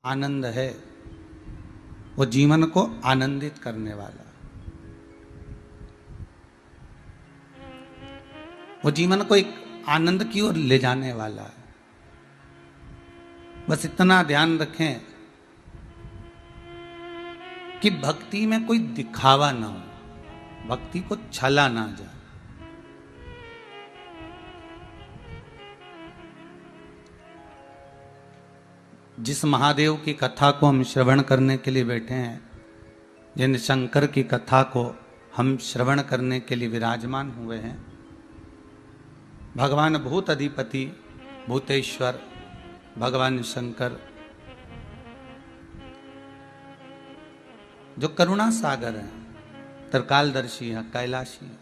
आनंद है, वो जीवन को आनंदित करने वाला, वो जीवन को एक आनंद की ओर ले जाने वाला है। बस इतना ध्यान रखें कि भक्ति में कोई दिखावा ना हो, भक्ति को छला ना जाए। जिस महादेव की कथा को हम श्रवण करने के लिए बैठे हैं, जिन शंकर की कथा को हम श्रवण करने के लिए विराजमान हुए हैं, भगवान भूत अधिपति भूतेश्वर भगवान शंकर, जो करुणा सागर है, त्रिकालदर्शी है, कैलाशी है,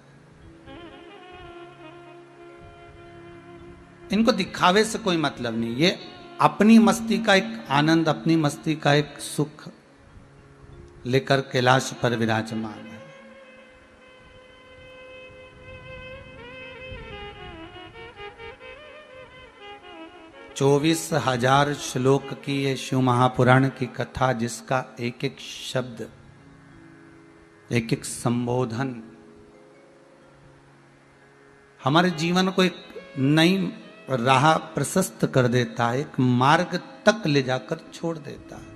इनको दिखावे से कोई मतलब नहीं। ये अपनी मस्ती का एक आनंद, अपनी मस्ती का एक सुख लेकर कैलाश पर विराजमान है। चौबीस 24,000 श्लोक की ये शिव महापुराण की कथा, जिसका एक एक शब्द, एक एक संबोधन हमारे जीवन को एक नई राह प्रशस्त कर देता है, एक मार्ग तक ले जाकर छोड़ देता है।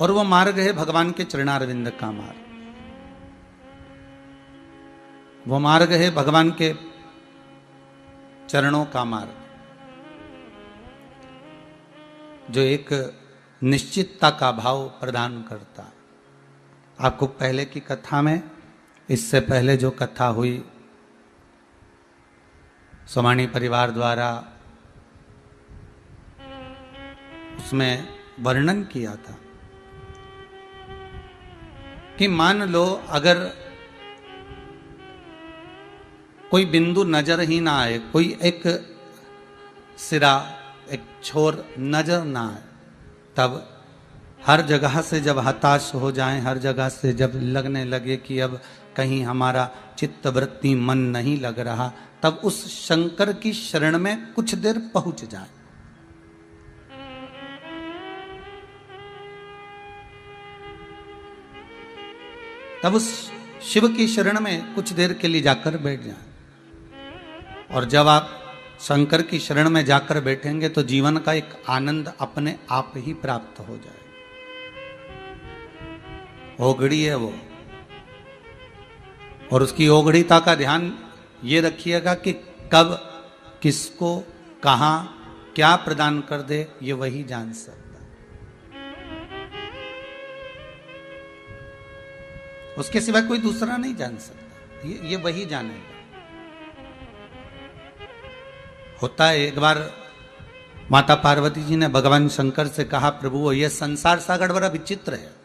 और वो मार्ग है भगवान के चरणारविंद का मार्ग, वो मार्ग है भगवान के चरणों का मार्ग, जो एक निश्चितता का भाव प्रदान करता है। आपको पहले की कथा में, इससे पहले जो कथा हुई सोमानी परिवार द्वारा, उसमें वर्णन किया था कि मान लो अगर कोई बिंदु नजर ही ना आए, कोई एक सिरा, एक छोर नजर ना आए, तब हर जगह से जब हताश हो जाएं, हर जगह से जब लगने लगे कि अब कहीं हमारा चित्तवृत्ति मन नहीं लग रहा, तब उस शंकर की शरण में कुछ देर पहुंच जाएं। तब उस शिव की शरण में कुछ देर के लिए जाकर बैठ जाएं। और जब आप शंकर की शरण में जाकर बैठेंगे तो जीवन का एक आनंद अपने आप ही प्राप्त हो जाए। ओगड़ी है वो, और उसकी ओगड़ीता का ध्यान ये रखिएगा कि कब किसको कहां क्या प्रदान कर दे, ये वही जान सकता है। उसके सिवा कोई दूसरा नहीं जान सकता, ये वही जानेगा। होता है, एक बार माता पार्वती जी ने भगवान शंकर से कहा, प्रभु ये संसार सागर बड़ा विचित्र है।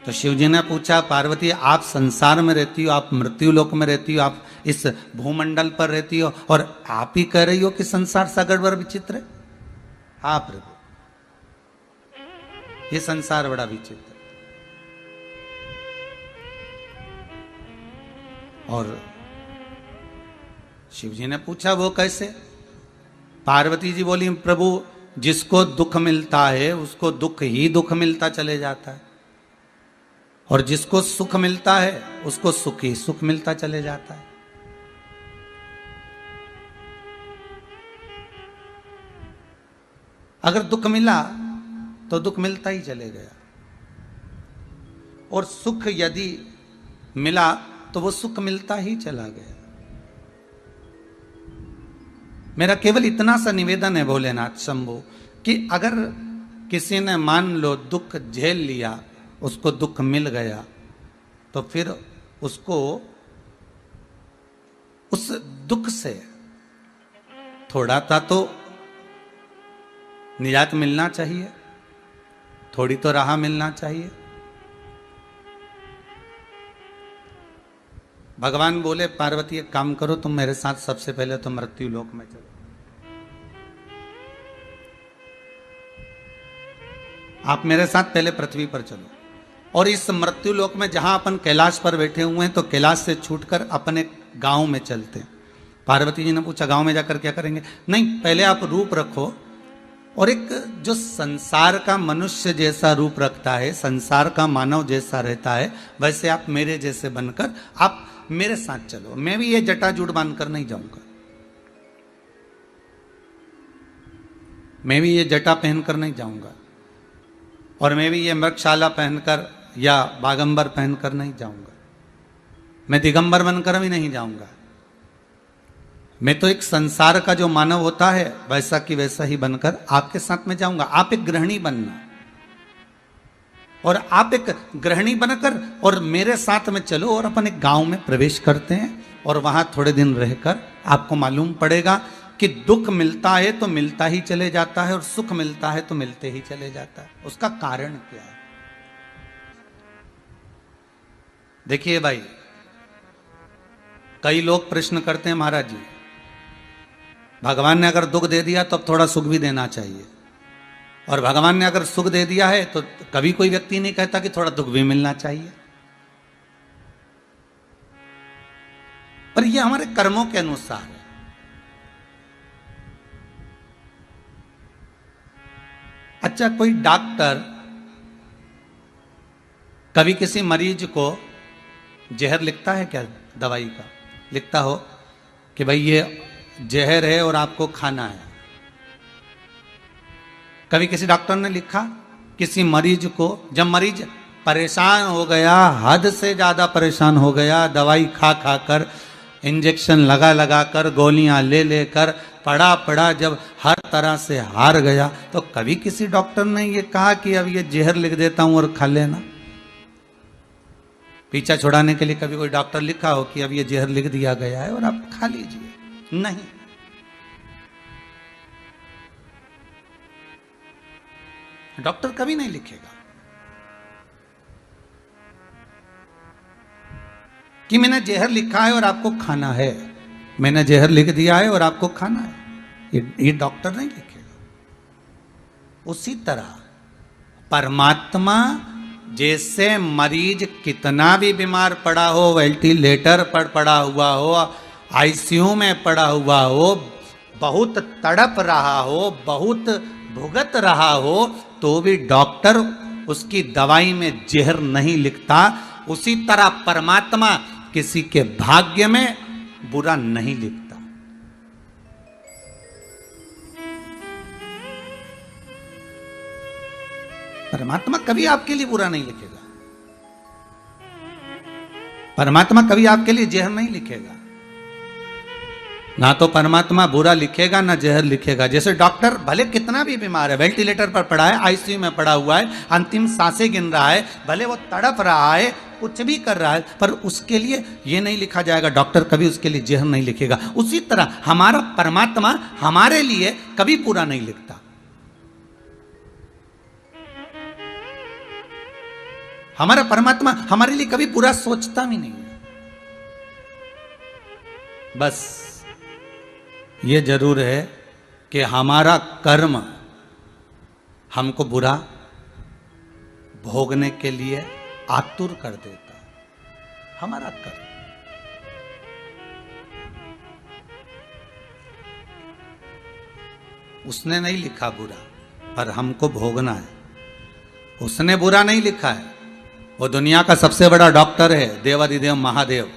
तो शिव जी ने पूछा, पार्वती आप संसार में रहती हो, आप मृत्यु लोक में रहती हो, आप इस भूमंडल पर रहती हो, और आप ही कह रही हो कि संसार सागर बड़ा विचित्र है? हाँ प्रभु, ये संसार बड़ा विचित्र है। और शिव जी ने पूछा वो कैसे? पार्वती जी बोली, प्रभु जिसको दुख मिलता है उसको दुख ही दुख मिलता चले जाता है, और जिसको सुख मिलता है उसको सुख ही सुख मिलता चले जाता है। अगर दुख मिला तो दुख मिलता ही चले गया, और सुख यदि मिला तो वो सुख मिलता ही चला गया। मेरा केवल इतना सा निवेदन है भोलेनाथ शंभु, कि अगर किसी ने मान लो दुख झेल लिया, उसको दुख मिल गया, तो फिर उसको उस दुख से थोड़ा सा तो निजात मिलना चाहिए, थोड़ी तो राह मिलना चाहिए। भगवान बोले, पार्वती एक काम करो, तुम मेरे साथ सबसे पहले तो मृत्यु लोक में चलो। आप मेरे साथ पहले पृथ्वी पर चलो, और इस मृत्यु लोक में जहां अपन कैलाश पर बैठे हुए हैं, तो कैलाश से छूटकर अपने गांव में चलते हैं। पार्वती जी ने पूछा गांव में जाकर क्या करेंगे? नहीं, पहले आप रूप रखो और एक जो संसार का मनुष्य जैसा रूप रखता है, संसार का मानव जैसा रहता है, वैसे आप मेरे जैसे बनकर आप मेरे साथ चलो। मैं भी ये जटाजूट बांधकर नहीं जाऊंगा, मैं भी ये जटा पहनकर नहीं जाऊंगा, और मैं भी ये मृगशाला पहनकर या बागंबर पहनकर नहीं जाऊंगा, मैं दिगंबर बनकर भी नहीं जाऊंगा। मैं तो एक संसार का जो मानव होता है वैसा की वैसा ही बनकर आपके साथ में जाऊंगा। आप एक गृहिणी बनना, और आप एक गृहिणी बनकर और मेरे साथ में चलो और अपन एक गांव में प्रवेश करते हैं, और वहां थोड़े दिन रहकर आपको मालूम पड़ेगा कि दुख मिलता है तो मिलता ही चले जाता है, और सुख मिलता है तो मिलते ही चले जाता है। उसका कारण क्या है? देखिए भाई, कई लोग प्रश्न करते हैं, महाराज जी भगवान ने अगर दुख दे दिया तो अब थोड़ा सुख भी देना चाहिए, और भगवान ने अगर सुख दे दिया है तो कभी कोई व्यक्ति नहीं कहता कि थोड़ा दुख भी मिलना चाहिए। पर यह हमारे कर्मों के अनुसार है। अच्छा, कोई डॉक्टर कभी किसी मरीज को जहर लिखता है क्या? दवाई का लिखता हो कि भाई ये जहर है और आपको खाना है? कभी किसी डॉक्टर ने लिखा किसी मरीज को? जब मरीज परेशान हो गया, हद से ज्यादा परेशान हो गया, दवाई खा खा कर, इंजेक्शन लगा लगा कर, गोलियां ले लेकर, पड़ा पड़ा जब हर तरह से हार गया, तो कभी किसी डॉक्टर ने ये कहा कि अब ये जहर लिख देता हूं और खा लेना? पीछा छुड़ाने के लिए कभी कोई डॉक्टर लिखा हो कि अब ये जहर लिख दिया गया है और आप खा लीजिए? नहीं। डॉक्टर कभी नहीं लिखेगा कि मैंने जहर लिखा है और आपको खाना है, मैंने जहर लिख दिया है और आपको खाना है। ये डॉक्टर नहीं लिखेगा। उसी तरह परमात्मा जैसे मरीज कितना भी बीमार पड़ा हो, वेंटिलेटर पर पड़ा हुआ हो, आईसीयू में पड़ा हुआ हो, बहुत तड़प रहा हो, बहुत भुगत रहा हो, तो भी डॉक्टर उसकी दवाई में जहर नहीं लिखता। उसी तरह परमात्मा किसी के भाग्य में बुरा नहीं लिखता। परमात्मा कभी आपके लिए बुरा नहीं लिखेगा। परमात्मा कभी आपके लिए जहर नहीं लिखेगा। ना तो परमात्मा बुरा लिखेगा ना जहर लिखेगा। जैसे डॉक्टर भले कितना भी बीमार है, वेंटिलेटर पर पड़ा है, आईसीयू में पड़ा हुआ है, अंतिम सांसें गिन रहा है, भले वो तड़प रहा है, कुछ भी कर रहा है, पर उसके लिए ये नहीं लिखा जाएगा, डॉक्टर कभी उसके लिए जहर नहीं लिखेगा। उसी तरह हमारा परमात्मा हमारे लिए कभी बुरा नहीं लिखता। हमारा परमात्मा हमारे लिए कभी बुरा सोचता भी नहीं है। बस ये जरूर है कि हमारा कर्म हमको बुरा भोगने के लिए आतुर कर देता है। हमारा कर्म, उसने नहीं लिखा बुरा, पर हमको भोगना है। उसने बुरा नहीं लिखा है। वो दुनिया का सबसे बड़ा डॉक्टर है, देवाधिदेव महादेव।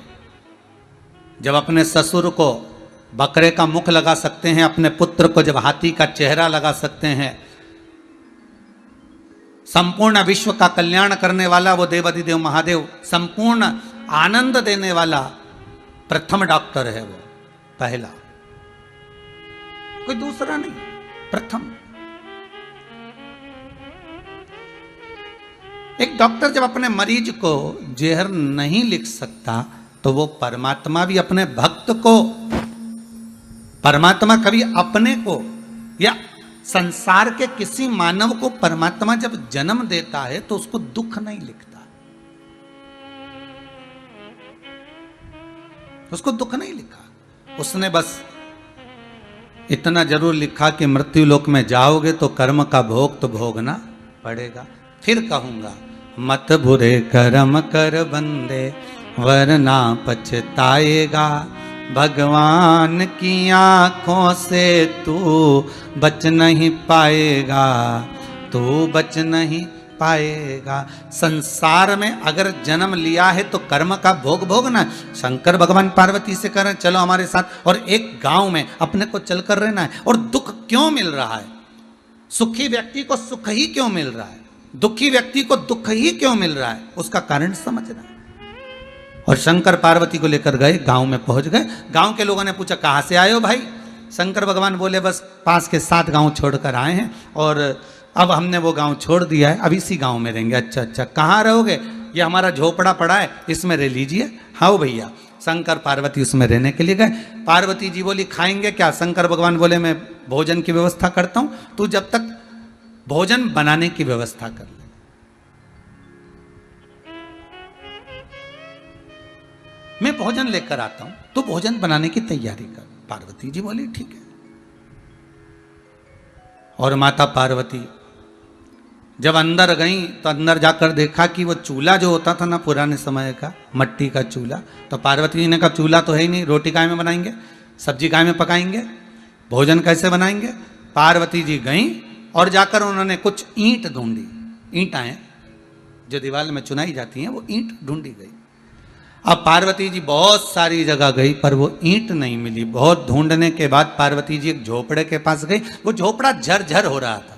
जब अपने ससुर को बकरे का मुख लगा सकते हैं, अपने पुत्र को जब हाथी का चेहरा लगा सकते हैं, संपूर्ण विश्व का कल्याण करने वाला वो देवाधिदेव महादेव, संपूर्ण आनंद देने वाला प्रथम डॉक्टर है। वो पहला, कोई दूसरा नहीं, प्रथम। एक डॉक्टर जब अपने मरीज को जहर नहीं लिख सकता, तो वो परमात्मा भी अपने भक्त को, परमात्मा कभी अपने को या संसार के किसी मानव को परमात्मा जब जन्म देता है तो उसको दुख नहीं लिखता, उसको दुख नहीं लिखा। उसने बस इतना जरूर लिखा कि मृत्यु लोक में जाओगे तो कर्म का भोग तो भोगना पड़ेगा। फिर कहूंगा, मत बुरे कर्म कर बंदे वरना पछताएगा। भगवान की आंखों से तू बच नहीं पाएगा, तू बच नहीं पाएगा। संसार में अगर जन्म लिया है तो कर्म का भोग भोगना। शंकर भगवान पार्वती से करें चलो हमारे साथ, और एक गांव में अपने को चलकर रहना है। और दुख क्यों मिल रहा है? सुखी व्यक्ति को सुख ही क्यों मिल रहा है? दुखी व्यक्ति को दुख ही क्यों मिल रहा है? उसका कारण समझना है। और शंकर पार्वती को लेकर गए, गांव में पहुंच गए। गांव के लोगों ने पूछा कहां से आए हो भाई? शंकर भगवान बोले बस पास के 7 गांव छोड़कर आए हैं और अब हमने वो गांव छोड़ दिया है, अब इसी गांव में रहेंगे। अच्छा अच्छा, कहाँ रहोगे? ये हमारा झोपड़ा पड़ा है, इसमें रह लीजिए। हाँ भैया। शंकर पार्वती उसमें रहने के लिए गए। पार्वती जी बोली खाएंगे क्या? शंकर भगवान बोले मैं भोजन की व्यवस्था करता हूं, तू जब तक भोजन बनाने की व्यवस्था कर ले। मैं भोजन लेकर आता हूं, तू भोजन बनाने की तैयारी कर। पार्वती जी बोली ठीक है। और माता पार्वती जब अंदर गई तो अंदर जाकर देखा कि वो चूल्हा जो होता था ना पुराने समय का, मट्टी का चूल्हा, तो पार्वती जी ने कहा चूल्हा तो है ही नहीं, रोटी काय में बनाएंगे, सब्जी काय में पकाएंगे, भोजन कैसे बनाएंगे? पार्वती जी गई और जाकर उन्होंने कुछ ईंट ढूंढी। ईंटें जो दीवार में चुनाई जाती हैं वो ईंट ढूंढी गई। अब पार्वती जी बहुत सारी जगह गई पर वो ईंट नहीं मिली। बहुत ढूंढने के बाद पार्वती जी एक झोपड़े के पास गई। वो झोपड़ा झरझर हो रहा था,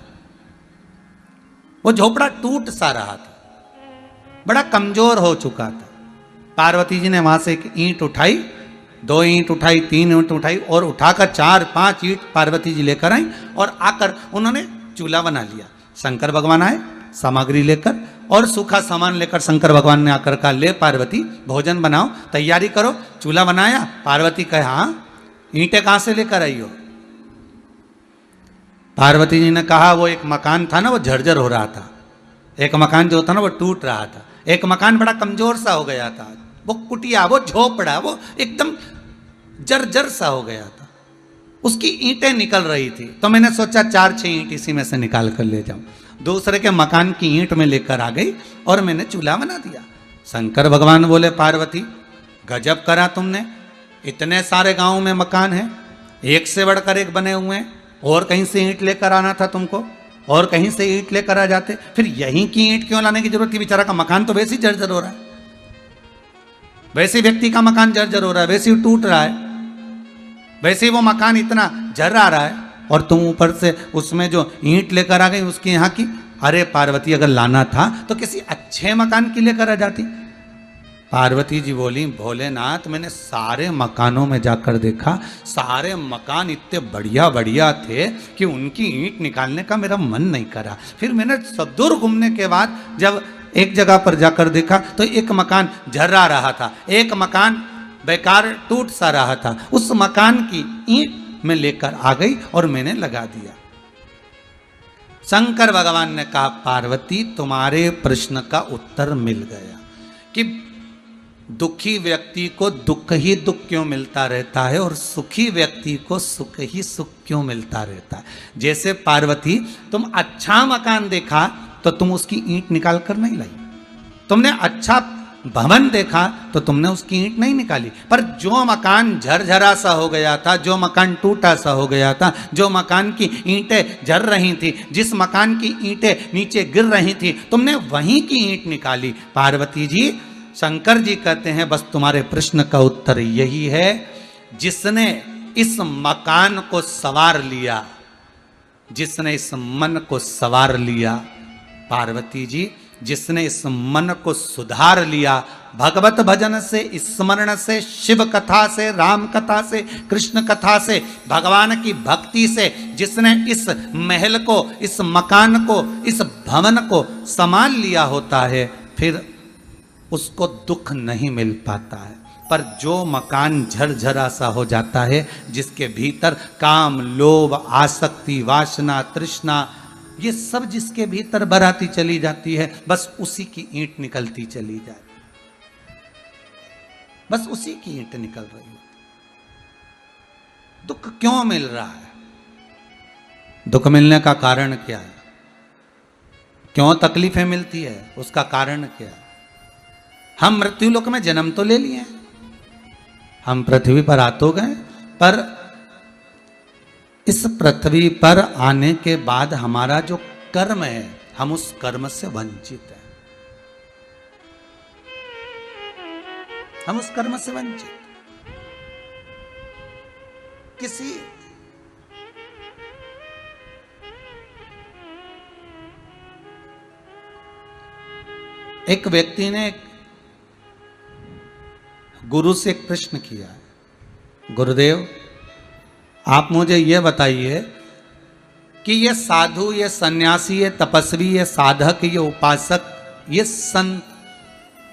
वो झोपड़ा टूट सा रहा था, बड़ा कमजोर हो चुका था। पार्वती जी ने वहां से एक ईंट उठाई, 2 ईंट उठाई, 3 ईंट उठाई और उठाकर 4-5 ईंट पार्वती जी लेकर आई और आकर उन्होंने चूल्हा बना लिया। शंकर भगवान आए सामग्री लेकर और सूखा सामान लेकर। शंकर भगवान ने आकर कहा ले पार्वती भोजन बनाओ, तैयारी करो। चूल्हा बनाया। पार्वती कहे हाँ, ईंटें कहां से लेकर आई हो? पार्वती जी ने कहा वो एक मकान था ना, वो झरझर हो रहा था। एक मकान जो था ना वो टूट रहा था। एक मकान बड़ा कमजोर सा हो गया था। वो कुटिया, वो झोपड़ा, वो एकदम जर्जर सा हो गया था। उसकी ईंटें निकल रही थी तो मैंने सोचा 4-6 ईंट इसी में से निकाल कर ले जाऊं। दूसरे के मकान की ईंट में लेकर आ गई और मैंने चूल्हा बना दिया। शंकर भगवान बोले पार्वती गजब करा तुमने, इतने सारे गांव में मकान हैं, एक से बढ़कर एक बने हुए हैं, और कहीं से ईंट लेकर आना था तुमको, और कहीं से ईंट लेकर आ जाते, फिर यहीं की ईंट क्यों लाने की जरूरत थी? बेचारा का मकान तो वैसे ही जर्जर हो रहा है, वैसे व्यक्ति का मकान जर्जर हो रहा है, वैसे ही टूट रहा है, वैसे ही वो मकान इतना जर आ रहा है, और तुम ऊपर से उसमें जो ईंट लेकर आ गई उसके यहाँ की। अरे पार्वती अगर लाना था तो किसी अच्छे मकान की लेकर आ जाती। पार्वती जी बोली भोलेनाथ मैंने सारे मकानों में जाकर देखा, सारे मकान इतने बढ़िया बढ़िया थे कि उनकी ईंट निकालने का मेरा मन नहीं करा। फिर मैंने सदूर घूमने के बाद जब एक जगह पर जाकर देखा तो एक मकान झर्रा रहा था, एक मकान बेकार टूट सा रहा था। उस मकान की ईंट में लेकर आ गई और मैंने लगा दिया। शंकर भगवान ने कहा पार्वती तुम्हारे प्रश्न का उत्तर मिल गया कि दुखी व्यक्ति को दुख ही दुख क्यों मिलता रहता है और सुखी व्यक्ति को सुख ही सुख क्यों मिलता रहता है। जैसे पार्वती तुम अच्छा मकान देखा तो तुम उसकी ईंट निकाल कर नहीं लाई, तुमने अच्छा भवन देखा तो तुमने उसकी ईंट नहीं निकाली, पर जो मकान झरझरा सा हो गया था, जो मकान टूटा सा हो गया था, जो मकान की ईंटें झर रही थी, जिस मकान की ईंटें नीचे गिर रही थी, तुमने वहीं की ईंट निकाली। पार्वती जी शंकर जी कहते हैं बस तुम्हारे प्रश्न का उत्तर यही है, जिसने इस मकान को सवार लिया, जिसने इस मन को सवार लिया, पार्वती जी जिसने इस मन को सुधार लिया, भगवत भजन से, स्मरण से, शिव कथा से, राम कथा से, कृष्ण कथा से, भगवान की भक्ति से, जिसने इस महल को, इस मकान को, इस भवन को संभाल लिया होता है, फिर उसको दुख नहीं मिल पाता है। पर जो मकान झरझरा सा हो जाता है, जिसके भीतर काम, लोभ, आसक्ति, वासना, तृष्णा, ये सब जिसके भीतर भराती चली जाती है, बस उसी की ईंट निकलती चली जाती, बस उसी की ईंट निकल रही है। दुख क्यों मिल रहा है? दुख मिलने का कारण क्या है? क्यों तकलीफें मिलती है? उसका कारण क्या है? हम मृत्यु लोक में जन्म तो ले लिए, हम पृथ्वी पर आ तो गए, पर इस पृथ्वी पर आने के बाद हमारा जो कर्म है, हम उस कर्म से वंचित हैं। हम उस कर्म से वंचित। किसी एक व्यक्ति ने गुरु से एक प्रश्न किया, गुरुदेव आप मुझे यह बताइए कि ये साधु, ये सन्यासी, ये तपस्वी, ये साधक, ये उपासक, ये संत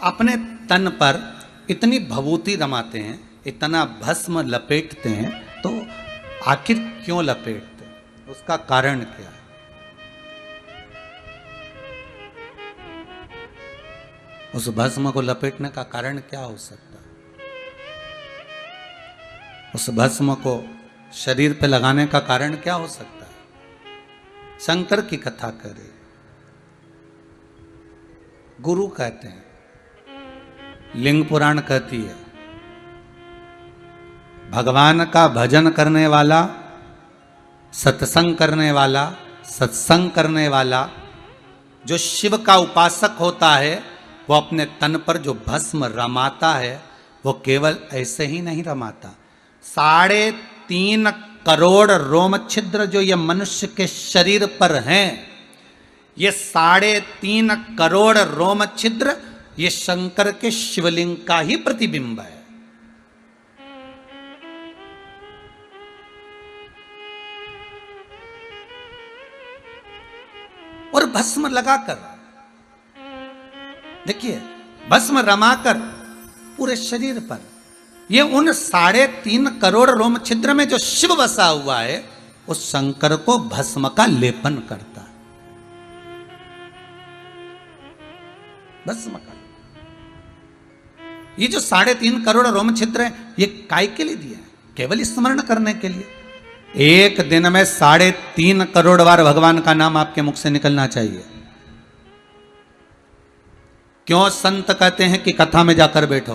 अपने तन पर इतनी भभूति रमाते हैं, इतना भस्म लपेटते हैं, तो आखिर क्यों लपेटते हैं? उसका कारण क्या है? उस भस्म को लपेटने का कारण क्या हो सकता है? उस भस्म को शरीर पे लगाने का कारण क्या हो सकता है? शंकर की कथा करे, गुरु कहते हैं, लिंग पुराण कहती है, भगवान का भजन करने वाला, सत्संग करने वाला, सत्संग करने वाला, जो शिव का उपासक होता है, वो अपने तन पर जो भस्म रमाता है, वो केवल ऐसे ही नहीं रमाता। 3.5 करोड़ रोम छिद्र जो ये मनुष्य के शरीर पर हैं, ये 3.5 करोड़ रोम छिद्र ये शंकर के शिवलिंग का ही प्रतिबिंब है। और भस्म लगाकर देखिए, भस्म रमाकर पूरे शरीर पर, ये उन 3.5 करोड़ रोम छिद्र में जो शिव बसा हुआ है, उस शंकर को भस्म का लेपन करता है। भस्म का ये जो 3.5 करोड़ रोम छिद्र है, ये काय के लिए दिए हैं? केवल स्मरण करने के लिए। एक दिन में 3.5 करोड़ बार भगवान का नाम आपके मुख से निकलना चाहिए। क्यों संत कहते हैं कि कथा में जाकर बैठो?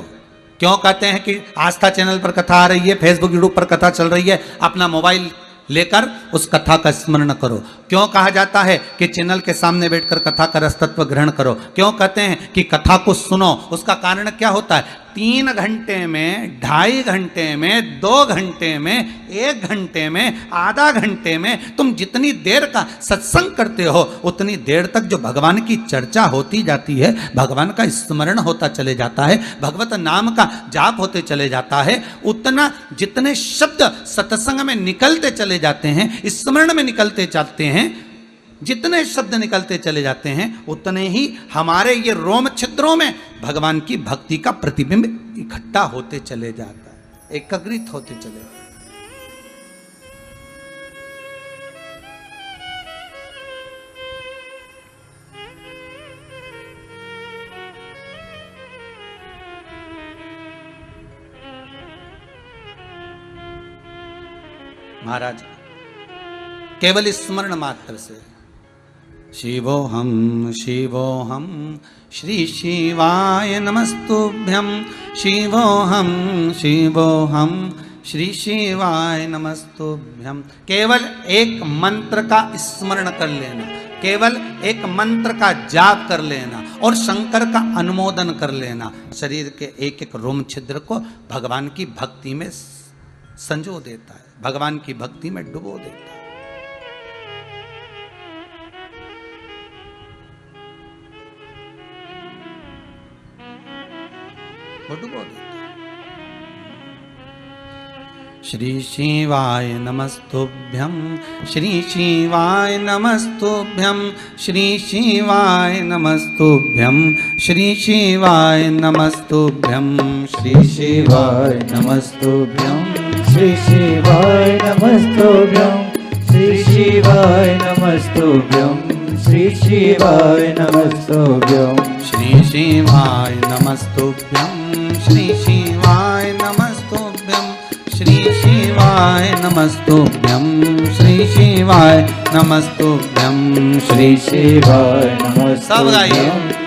क्यों कहते हैं कि आस्था चैनल पर कथा आ रही है, फेसबुक यूट्यूब पर कथा चल रही है, अपना मोबाइल लेकर उस कथा का स्मरण करो? क्यों कहा जाता है कि चैनल के सामने बैठकर कथा का रसतत्व ग्रहण करो? क्यों कहते हैं कि कथा को सुनो? उसका कारण क्या होता है? 3 घंटे में, 2.5 घंटे में, 2 घंटे में, 1 घंटे में, आधा घंटे में तुम जितनी देर का सत्संग करते हो, उतनी देर तक जो भगवान की चर्चा होती जाती है, भगवान का स्मरण होता चले जाता है, भगवत नाम का जाप होते चले जाता है, उतना जितने शब्द सत्संग में निकलते चले जाते हैं, स्मरण में निकलते जाते हैं, जितने शब्द निकलते चले जाते हैं, उतने ही हमारे ये रोम छिद्रों में भगवान की भक्ति का प्रतिबिंब इकट्ठा होते चले जाता है, एकाग्रित होते चले जाता है। महाराज केवल स्मरण मात्र से शिवोहम शिवोहम श्री शिवाय नमस्तुभ्यं, शिवोहम शिवोहम श्री शिवाय नमस्तुभ्यं, केवल एक मंत्र का स्मरण कर लेना, केवल एक मंत्र का जाप कर लेना और शंकर का अनुमोदन कर लेना, शरीर के एक एक रोम छिद्र को भगवान की भक्ति में संजो देता है, भगवान की भक्ति में डुबो देता है। श्री शिवाय नमस्तुभ्यं, श्री शिवाय नमस्तुभ्यं, श्री शिवाय नमस्तुभ्यं, श्री शिवाय नमस्तुभ्यं, श्री शिवाय नमस्तुभ्यं, श्री शिवाय नमस्तुभ्यं, श्री शिवाय नमस्तुभ्यं, श्री शिवाय नमस्तुभ्यं, श्री शिवाय नमस्तुभ्यं, श्री शिवाय नमस्तुभ्यं, श्री शिवाय नमस्तुभ्यं, श्री शिवाय नमस्तुभ्यं, श्री शिवाय नमस्तुभ्यं। सब गाइए।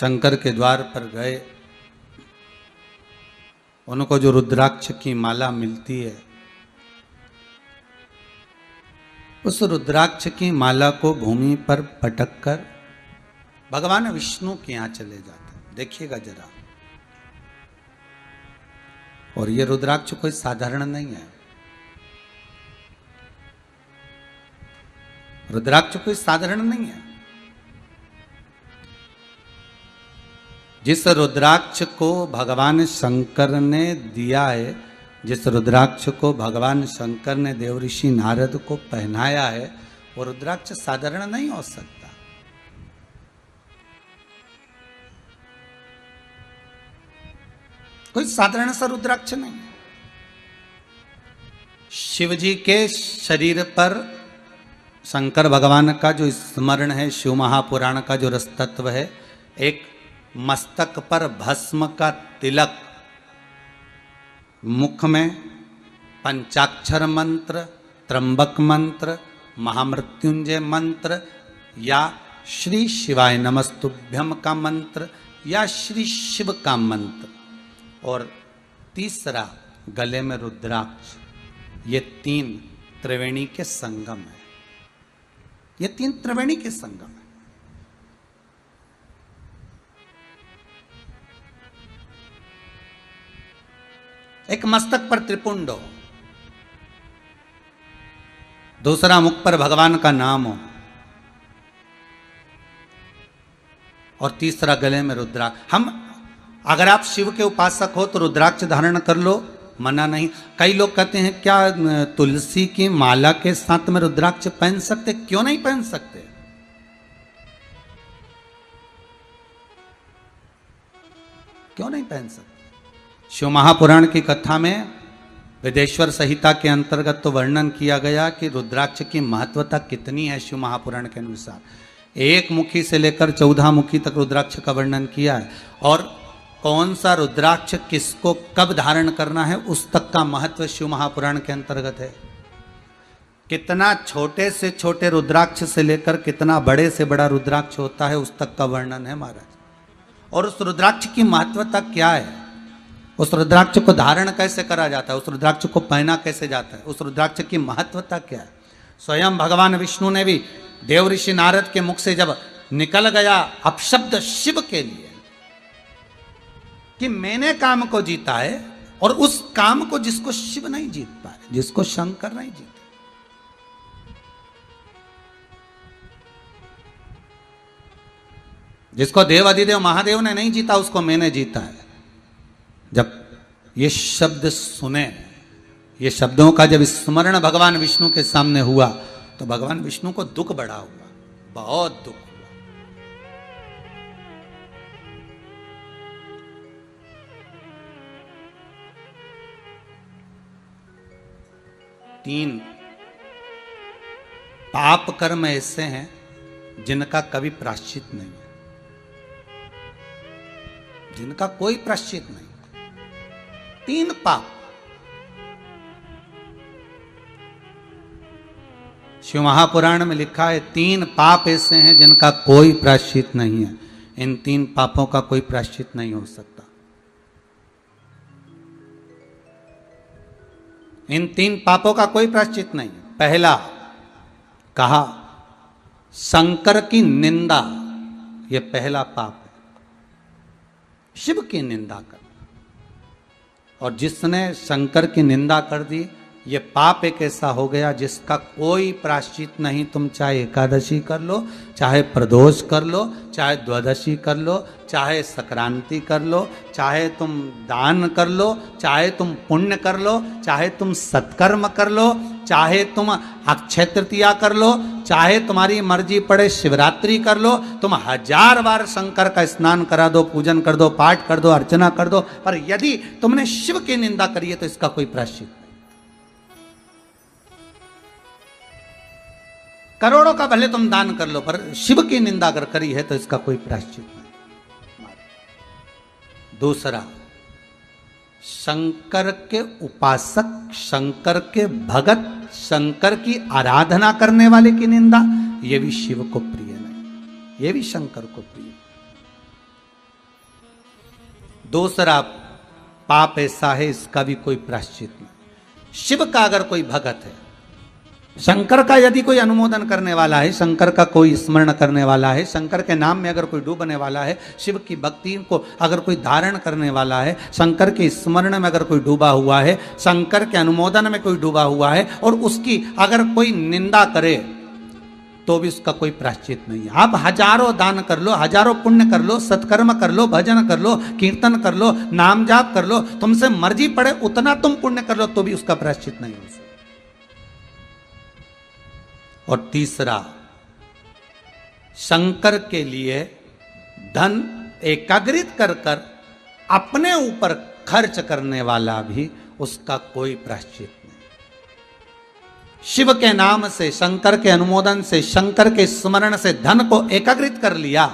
शंकर के द्वार पर गए, उनको जो रुद्राक्ष की माला मिलती है, उस रुद्राक्ष की माला को भूमि पर पटक कर भगवान विष्णु के यहां चले जाते हैं। देखिएगा जरा, और ये रुद्राक्ष कोई साधारण नहीं है। रुद्राक्ष कोई साधारण नहीं है। जिस रुद्राक्ष को भगवान शंकर ने दिया है, जिस रुद्राक्ष को भगवान शंकर ने देवऋषि नारद को पहनाया है, वो रुद्राक्ष साधारण नहीं हो सकता। कोई साधारण सा रुद्राक्ष नहीं। शिव जी के शरीर पर शंकर भगवान का जो स्मरण है, शिव महापुराण का जो रस तत्व है, एक मस्तक पर भस्म का तिलक, मुख में पंचाक्षर मंत्र, त्र्यंबक मंत्र, महामृत्युंजय मंत्र, या श्री शिवाय नमस्तुभ्यम का मंत्र, या श्री शिव का मंत्र, और तीसरा गले में रुद्राक्ष। ये तीन त्रिवेणी के संगम है। ये तीन त्रिवेणी के संगम है। एक मस्तक पर त्रिपुंड हो, दूसरा मुख पर भगवान का नाम हो, और तीसरा गले में रुद्राक्ष। अगर आप शिव के उपासक हो तो रुद्राक्ष धारण कर लो, मना नहीं। कई लोग कहते हैं क्या तुलसी की माला के साथ में रुद्राक्ष पहन सकते? क्यों नहीं पहन सकते? क्यों नहीं पहन सकते? शिव महापुराण की कथा में वेदेश्वर संहिता के अंतर्गत तो वर्णन किया गया कि रुद्राक्ष की महत्वता कितनी है। शिव महापुराण के अनुसार 1 मुखी से लेकर 14 मुखी तक रुद्राक्ष का वर्णन किया है, और कौन सा रुद्राक्ष किसको कब धारण करना है उस तक का महत्व शिव महापुराण के अंतर्गत है। कितना छोटे से छोटे रुद्राक्ष से लेकर कितना बड़े से बड़ा रुद्राक्ष होता है उस तक का वर्णन है महाराज। और उस रुद्राक्ष की महत्वता क्या है, उस रुद्राक्ष को धारण कैसे करा जाता है, उस रुद्राक्ष को पहना कैसे जाता है, उस रुद्राक्ष की महत्वता क्या है। स्वयं भगवान विष्णु ने भी देवऋषि नारद के मुख से जब निकल गया अपशब्द शिव के लिए कि मैंने काम को जीता है, और उस काम को जिसको शिव नहीं जीत पाए, जिसको शंकर नहीं जीते, जिसको देव अधिदेव महादेव ने नहीं जीता, उसको मैंने जीता है। जब ये शब्द सुने, ये शब्दों का जब स्मरण भगवान विष्णु के सामने हुआ तो भगवान विष्णु को दुख बढ़ा हुआ, बहुत दुख हुआ। तीन पाप कर्म ऐसे हैं जिनका कभी प्रायश्चित नहीं है, जिनका कोई प्रायश्चित नहीं। 3 पाप। शिव महापुराण में लिखा है 3 पाप ऐसे हैं जिनका कोई प्रायश्चित नहीं है। इन 3 पापों का कोई प्रायश्चित नहीं हो सकता। इन 3 पापों का कोई प्रायश्चित नहीं। पहला कहा शंकर की निंदा, यह पहला पाप है, शिव की निंदा करना। और जिसने शंकर की निंदा कर दी, ये पाप एक ऐसा हो गया जिसका कोई प्रायश्चित नहीं। तुम चाहे एकादशी कर लो, चाहे प्रदोष कर लो, चाहे द्वादशी कर लो, चाहे संक्रांति कर लो, चाहे तुम दान कर लो, चाहे तुम पुण्य कर लो, चाहे तुम सत्कर्म कर लो, चाहे तुम अक्षय तृतीया कर लो, चाहे तुम्हारी मर्जी पड़े शिवरात्रि कर लो, तुम 1000 बार शंकर का स्नान करा दो, पूजन कर दो, पाठ कर दो, अर्चना कर दो, पर यदि तुमने शिव की निंदा करी है तो इसका कोई प्रायश्चित नहीं। करोड़ों का भले तुम दान कर लो, पर शिव की निंदा अगर करी है तो इसका कोई प्रायश्चित नहीं। दूसरा, शंकर के उपासक, शंकर के भगत, शंकर की आराधना करने वाले की निंदा, यह भी शिव को प्रिय नहीं, यह भी शंकर को प्रिय। दूसरा पाप ऐसा है इसका भी कोई प्रायश्चित नहीं। शिव का अगर कोई भगत है, शंकर का यदि कोई अनुमोदन करने वाला है, शंकर का कोई स्मरण करने वाला है, शंकर के नाम में अगर कोई डूबने वाला है, शिव की भक्ति को अगर कोई धारण करने वाला है, शंकर के स्मरण में अगर कोई डूबा हुआ है, शंकर के अनुमोदन में कोई डूबा हुआ है और उसकी अगर कोई निंदा करे तो भी उसका कोई प्रायश्चित नहीं है। आप हजारों दान कर लो, हजारों पुण्य कर लो, सत्कर्म कर लो, भजन कर लो, कीर्तन कर लो, नाम जाप कर लो, तुमसे मर्जी पड़े उतना तुम पुण्य कर लो तो भी उसका प्रायश्चित नहीं हो सकता। और तीसरा, शंकर के लिए धन एकाग्रित कर कर अपने ऊपर खर्च करने वाला भी उसका कोई प्रायश्चित नहीं। शिव के नाम से, शंकर के अनुमोदन से, शंकर के स्मरण से धन को एकाग्रित कर लिया,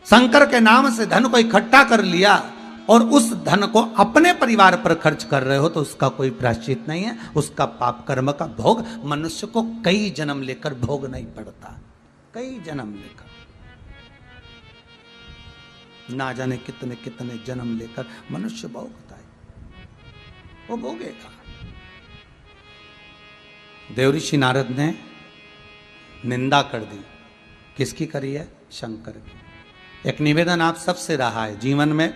शंकर के नाम से धन को इकट्ठा कर लिया और उस धन को अपने परिवार पर खर्च कर रहे हो तो उसका कोई प्रायश्चित नहीं है। उसका पाप कर्म का भोग मनुष्य को कई जन्म लेकर भोगना ही पड़ता, कई जन्म लेकर, ना जाने कितने कितने जन्म लेकर मनुष्य भोगता है, वो भोगेगा। देवऋषि नारद ने निंदा कर दी, किसकी करी है? शंकर की। एक निवेदन आप सबसे रहा है जीवन में,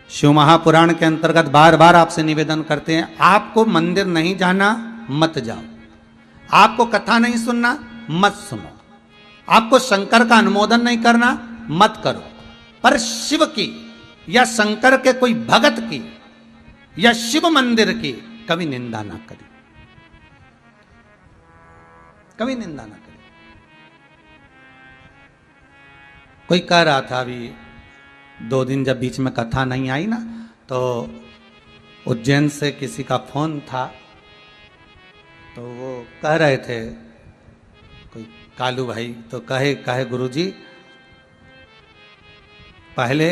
शिव महापुराण के अंतर्गत बार बार आपसे निवेदन करते हैं, आपको मंदिर नहीं जाना मत जाओ, आपको कथा नहीं सुनना मत सुनो, आपको शंकर का अनुमोदन नहीं करना मत करो, पर शिव की या शंकर के कोई भगत की या शिव मंदिर की कभी निंदा ना करें, कभी निंदा ना करें। कोई कह रहा था अभी 2 दिन जब बीच में कथा नहीं आई ना, तो उज्जैन से किसी का फोन था, तो वो कह रहे थे कोई कालू भाई, तो कहे गुरुजी पहले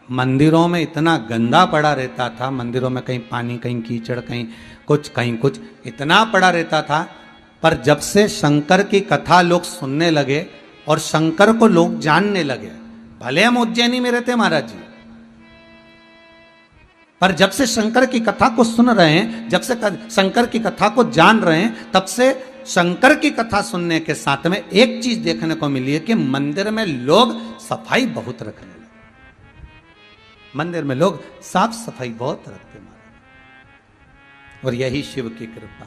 मंदिरों में इतना गंदा पड़ा रहता था, मंदिरों में कहीं पानी, कहीं कीचड़, कहीं कुछ इतना पड़ा रहता था, पर जब से शंकर की कथा लोग सुनने लगे और शंकर को लोग जानने लगे, भले हम उज्जैनी में रहते महाराज जी, पर जब से शंकर की कथा को सुन रहे हैं, जब से शंकर की कथा को जान रहे हैं, तब से शंकर की कथा सुनने के साथ में एक चीज देखने को मिली है कि मंदिर में लोग सफाई बहुत रखने लगे, मंदिर में लोग साफ सफाई बहुत रखते महाराज, और यही शिव की कृपा।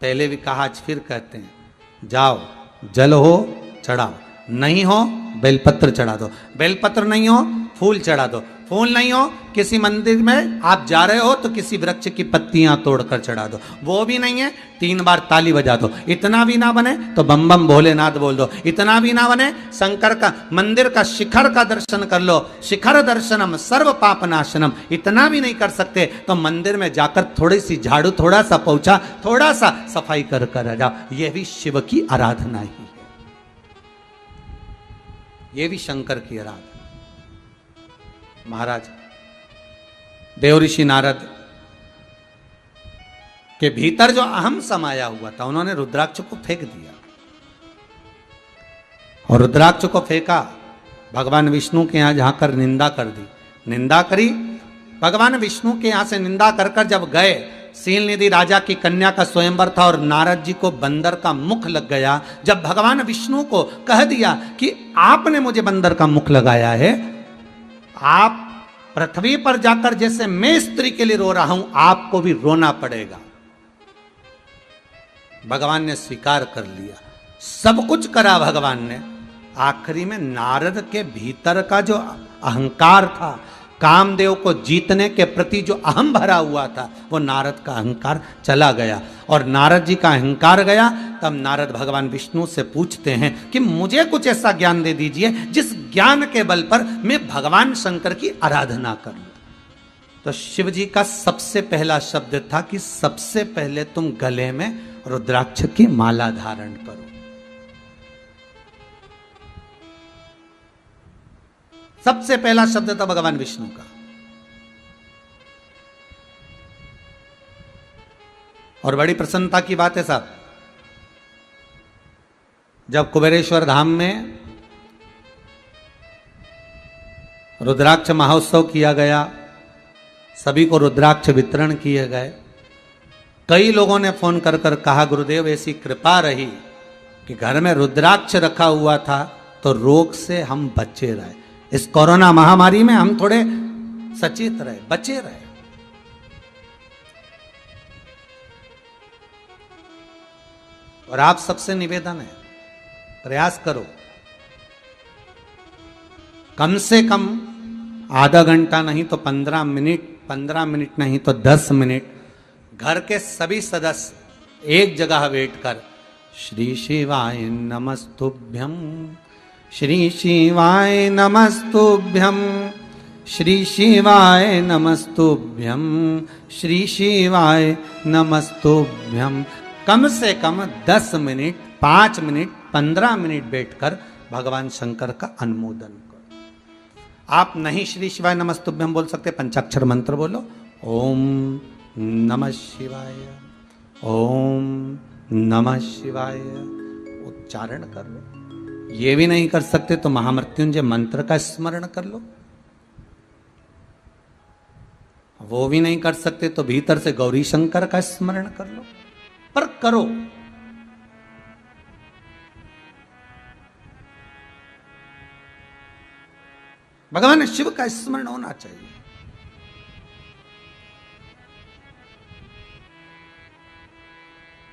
पहले भी कहा, आज फिर कहते हैं, जाओ जल हो चढ़ाओ, नहीं हो बेलपत्र चढ़ा दो, बेलपत्र नहीं हो फूल चढ़ा दो, फूल नहीं हो किसी मंदिर में आप जा रहे हो तो किसी वृक्ष की पत्तियां तोड़कर चढ़ा दो, वो भी नहीं है 3 बार ताली बजा दो, इतना भी ना बने तो बम बम भोलेनाथ बोल दो, इतना भी ना बने शंकर का मंदिर का शिखर का दर्शन कर लो, शिखर दर्शनम सर्व पाप नाशनम, इतना भी नहीं कर सकते तो मंदिर में जाकर थोड़ी सी झाड़ू, थोड़ा सा पोछा, थोड़ा सा सफाई कर कर आ जाओ, यह भी शिव की आराधना ही है, यह भी शंकर की आराधना। महाराज देवऋषि नारद के भीतर जो अहम समाया हुआ था, उन्होंने रुद्राक्ष को फेंक दिया, और रुद्राक्ष को फेंका, भगवान विष्णु के यहां जाकर निंदा कर दी, निंदा करी, भगवान विष्णु के यहां से निंदा कर कर जब गए, शीलनिधि राजा की कन्या का स्वयंवर था और नारद जी को बंदर का मुख लग गया। जब भगवान विष्णु को कह दिया कि आपने मुझे बंदर का मुख लगाया है, आप पृथ्वी पर जाकर जैसे मैं स्त्री के लिए रो रहा हूं, आपको भी रोना पड़ेगा। भगवान ने स्वीकार कर लिया, सब कुछ करा भगवान ने, आखिरी में नारद के भीतर का जो अहंकार था, कामदेव को जीतने के प्रति जो अहम भरा हुआ था, वो नारद का अहंकार चला गया, और नारद जी का अहंकार गया। तब नारद भगवान विष्णु से पूछते हैं कि मुझे कुछ ऐसा ज्ञान दे दीजिए जिस ज्ञान के बल पर मैं भगवान शंकर की आराधना करूं। तो शिव जी का सबसे पहला शब्द था कि सबसे पहले तुम गले में रुद्राक्ष की माला धारण करो। सबसे पहला शब्द था भगवान विष्णु का। और बड़ी प्रसन्नता की बात है साहब, जब कुबेरेश्वर धाम में रुद्राक्ष महोत्सव किया गया, सभी को रुद्राक्ष वितरण किए गए। कई लोगों ने फोन कर कर कहा गुरुदेव ऐसी कृपा रही कि घर में रुद्राक्ष रखा हुआ था तो रोग से हम बचे रहे, इस कोरोना महामारी में हम थोड़े सचेत रहे, बचे रहे। और आप सबसे निवेदन है, प्रयास करो, कम से कम आधा घंटा नहीं तो 15 मिनट नहीं तो 10 मिनट घर के सभी सदस्य एक जगह बैठ कर श्री शिवाय नमस्तुभ्यम, श्री शिवाय नमस्तुभ्यम, श्री शिवाय नमस्तुभ्यम, श्री शिवाय नमस्तुभ्यम, कम से कम 10 मिनट, 5 मिनट, 15 मिनट बैठकर भगवान शंकर का अनुमोदन करो। आप नहीं श्री शिवाय नमस्तुभ्यम बोल सकते, पंचाक्षर मंत्र बोलो, ओम नमः शिवाय, ओम नमः शिवाय, उच्चारण कर लो। ये भी नहीं कर सकते तो महामृत्युंजय मंत्र का स्मरण कर लो। वो भी नहीं कर सकते तो भीतर से गौरी शंकर का स्मरण कर लो, पर करो। भगवान शिव का स्मरण होना चाहिए।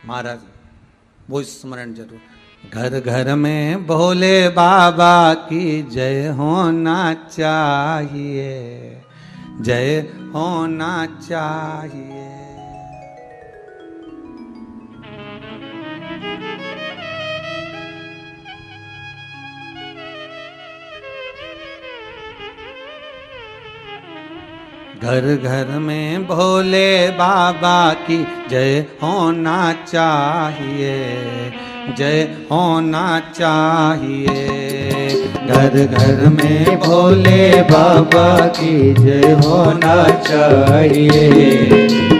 महाराज वो स्मरण जरूर। घर घर में भोले बाबा की जय होना चाहिए, जय होना चाहिए। घर घर में भोले बाबा की जय होना चाहिए, जय होना चाहिए। घर घर में भोले बाबा की जय होना चाहिए,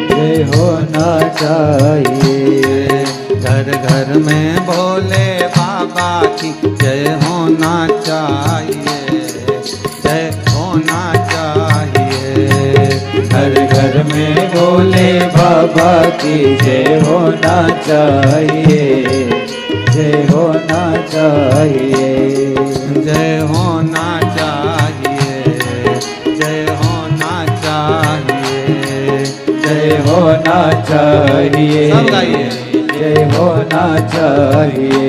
जय होना चाहिए। घर घर में भोले बाबा की जय होना चाहिए, जय होना चाहिए। घर घर में भोले बाबा की जय होना चाहिए, जय होना चाहिए। जय होना चाहिए, जय होना चाहिए, जय होना चाहिए। सब गाइए। जय होना चाहिए।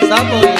सब बोलिए।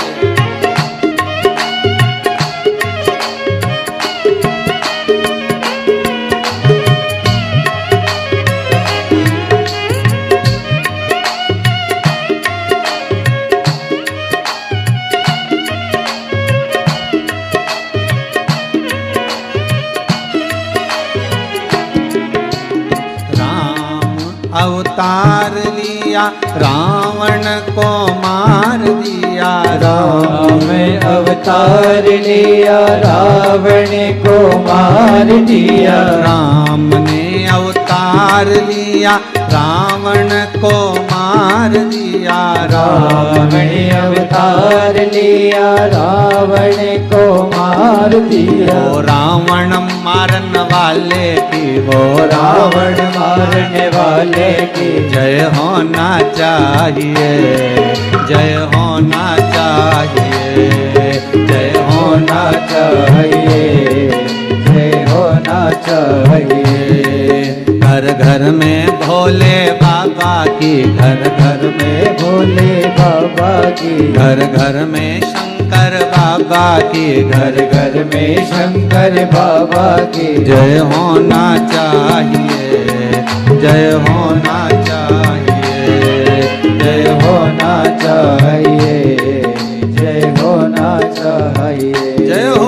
अवतार लिया रावण को मार दिया, राम अवतार लिया रावण को मार दिया। राम ने अवतार लिया रावण को मार दिया, राम ने अवतार लिया रावण को मार दिया। वो रावण मारन वाले की, वो रावण मारने वाले की जय होना चाहिए, जय होना चाहिए, जय होना चाहिए, जय होना चाहिए। घर घर में भोले बाबा की, घर घर में भोले बाबा की, घर घर में शंकर बाबा की, घर घर में शंकर बाबा की जय होना चाहिए, जय होना चाहिए, जय होना चाहिए, जय होना चाहिए। जय हो।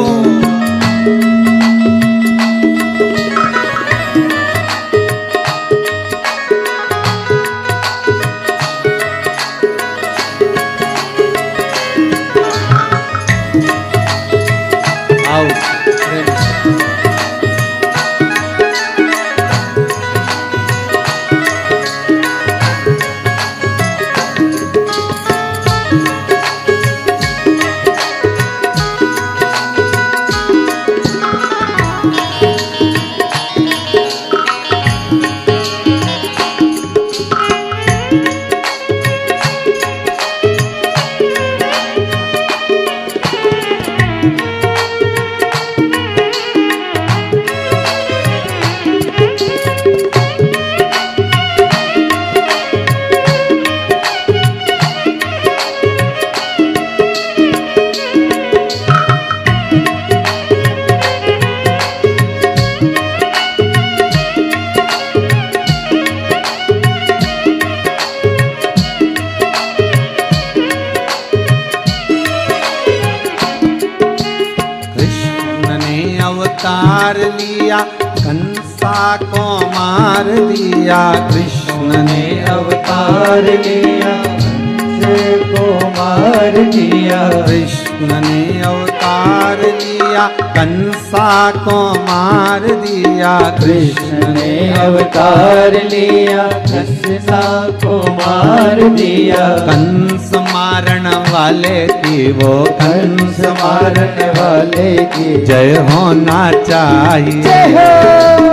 अवतार लिया, कंसा को मार दिया। कृष्ण ने अवतार लिया, कंस को मार दिया। कृष्ण ने अवतार लिया, कंसा को मार दिया। कृष्ण ने अवतार लिया, कंसा को मार दिया। कंस मारन वाले की वो, कंस मारने वाले की जय होना चाहिए, जय हो।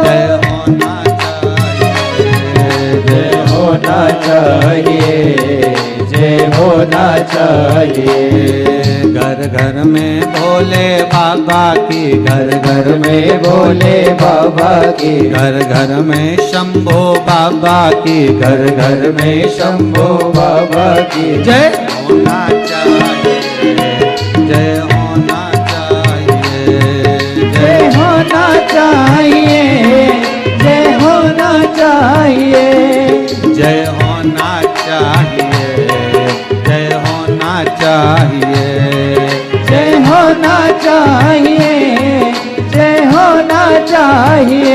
जय होना चाहिए, जय होना चाहिए, जय होना चाहिए। घर घर में भोले बाबा की, घर घर में भोले बाबा की, घर घर में शंभो बाबा की, घर घर में शंभो बाबा की जय होना चाहिए, जय होना चाहिए, जय होना चाहिए, जय होना चाहिए। जय होना चाहिए, जय होना चाहिए, जय होना चाहिए, जय होना चाहिए।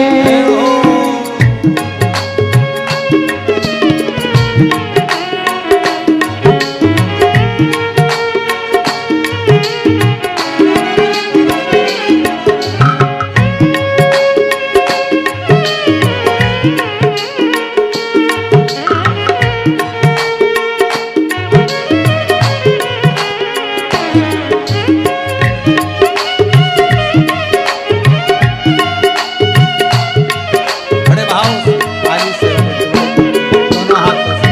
बड़े भाव से, ताली से, दोनों हाथों से।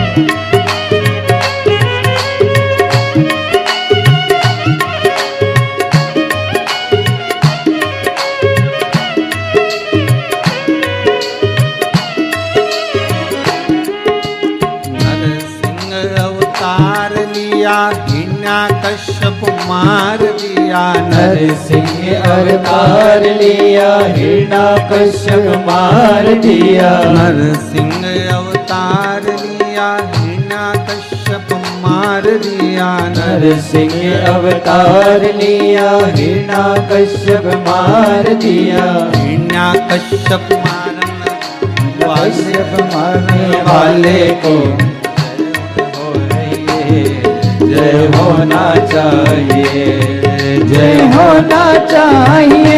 नरसिंह अवतार लिया, हिरण्यकश्यप मार दिया। नरसिंह अवतार लिया, हिरण्यकश्यप मार दिया। नरसिंह अवतार लिया, हिरण्यकश्यप मार दिया। नरसिंह अवतार लिया, हिरण्यकश्यप मार दिया। हिरण्यकश्यप मारन कश्यप मारने वाले को जय होना चाहिए, जय होना चाहिए,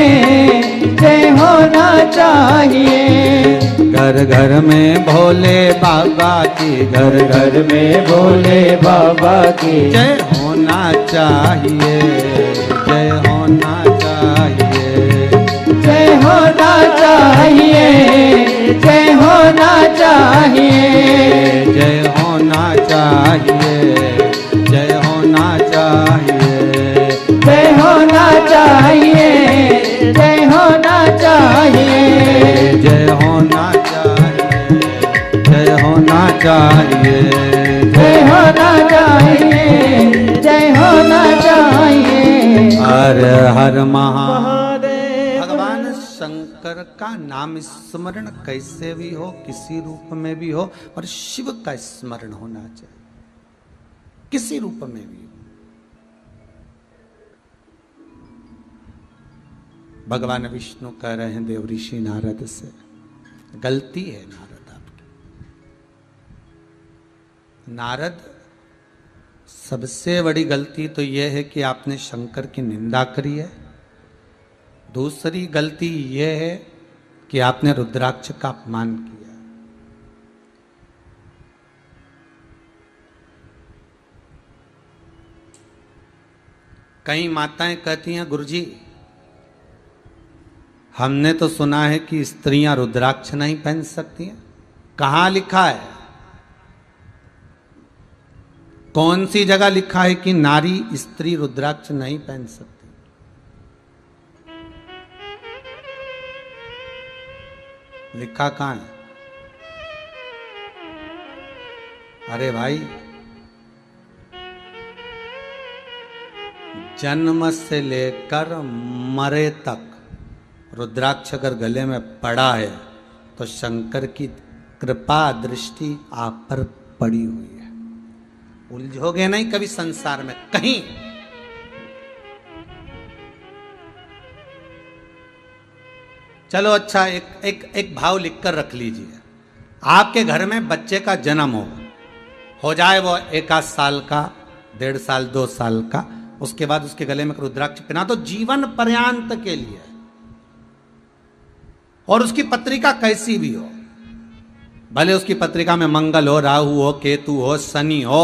जय होना चाहिए। घर घर में भोले बाबा की, घर घर में भोले बाबा की जय होना चाहिए, जय होना चाहिए, जय होना चाहिए, जय होना चाहिए। जय होना चाहिए, जय होना चाहिए, जय होना चाहिए, जय होना चाहिए। जय होना चाहिए, जय होना चाहिए, जय होना चाहिए, जय होना चाहिए। हर हर महादेव। भगवान शंकर का नाम स्मरण कैसे भी हो, किसी रूप में भी हो, और शिव का स्मरण होना चाहिए, किसी रूप में भी हो। भगवान विष्णु कह रहे हैं देवऋषि नारद से, गलती है नारद आपकी। नारद, सबसे बड़ी गलती तो यह है कि आपने शंकर की निंदा करी है। दूसरी गलती यह है कि आपने रुद्राक्ष का अपमान किया। कई माताएं कहती हैं, गुरुजी हमने तो सुना है कि स्त्रियां रुद्राक्ष नहीं पहन सकती हैं। कहां लिखा है? कौन सी जगह लिखा है कि नारी स्त्री रुद्राक्ष नहीं पहन सकती? लिखा कहां है? अरे भाई, जन्म से लेकर मरे तक रुद्राक्ष अगर गले में पड़ा है तो शंकर की कृपा दृष्टि आप पर पड़ी हुई है। उलझोगे नहीं कभी संसार में कहीं। चलो अच्छा, एक भाव लिखकर रख लीजिए। आपके घर में बच्चे का जन्म हो जाए वो 1 साल का, 1.5 साल, 2 साल का, उसके बाद उसके गले में रुद्राक्ष पहना तो जीवन पर्यंत के लिए, और उसकी पत्रिका कैसी भी हो, भले उसकी पत्रिका में मंगल हो, राहु हो, केतु हो, शनि हो,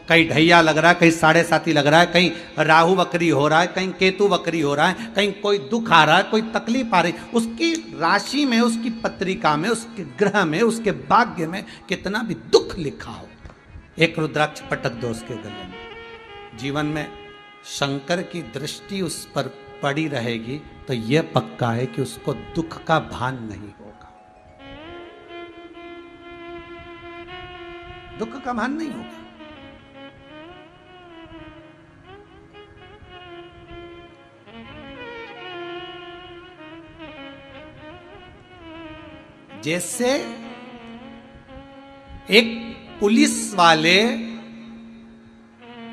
कहीं ढैया लग रहा है, कहीं 7.5 लग रहा है, कहीं राहु वक्री हो रहा है, कहीं केतु वक्री हो रहा है, कहीं कोई दुख आ रहा है, कोई तकलीफ आ रही, उसकी राशि में, उसकी पत्रिका में, उसके ग्रह में, उसके भाग्य में कितना भी दुख लिखा हो, एक रुद्राक्ष पटक दो उसके गले में, जीवन में शंकर की दृष्टि उस पर पड़ी रहेगी, तो यह पक्का है कि उसको दुख का भान नहीं होगा, दुख का भान नहीं होगा। जैसे एक पुलिस वाले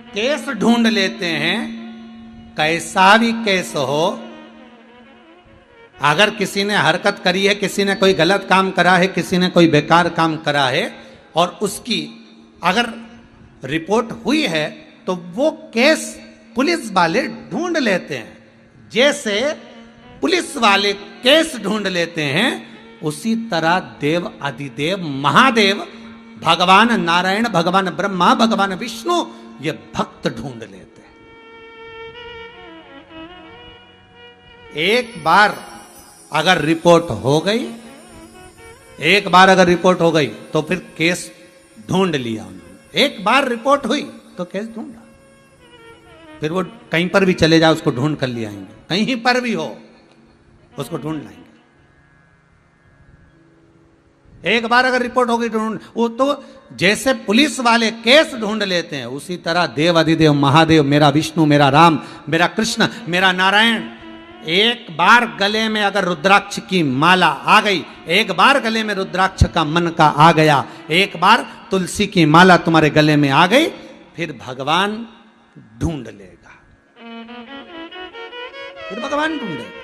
केस ढूंढ लेते हैं, कैसा भी केस हो, अगर किसी ने हरकत करी है, किसी ने कोई गलत काम करा है, किसी ने कोई बेकार काम करा है, और उसकी अगर रिपोर्ट हुई है, तो वो केस पुलिस वाले ढूंढ लेते हैं। जैसे पुलिस वाले केस ढूंढ लेते हैं, उसी तरह देव अधिदेव महादेव भगवान नारायण, भगवान ब्रह्मा, भगवान विष्णु ये भक्त ढूंढ लेते हैं। एक बार अगर रिपोर्ट हो गई, एक बार अगर रिपोर्ट हो गई तो फिर केस ढूंढ लिया उन्होंने। एक बार रिपोर्ट हुई तो केस ढूंढा, फिर वो कहीं पर भी चले जाए उसको ढूंढ कर ले आएंगे, कहीं पर भी हो उसको ढूंढ लाएंगे। एक बार अगर रिपोर्ट हो गई ढूंढ, वो तो जैसे पुलिस वाले केस ढूंढ लेते हैं, उसी तरह देव अधिदेव महादेव, मेरा विष्णु, मेरा राम, मेरा कृष्ण, मेरा नारायण, एक बार गले में अगर रुद्राक्ष की माला आ गई, एक बार गले में रुद्राक्ष का मन का आ गया, एक बार तुलसी की माला तुम्हारे गले में आ गई, फिर भगवान ढूंढ लेगा, फिर भगवान ढूंढेगा।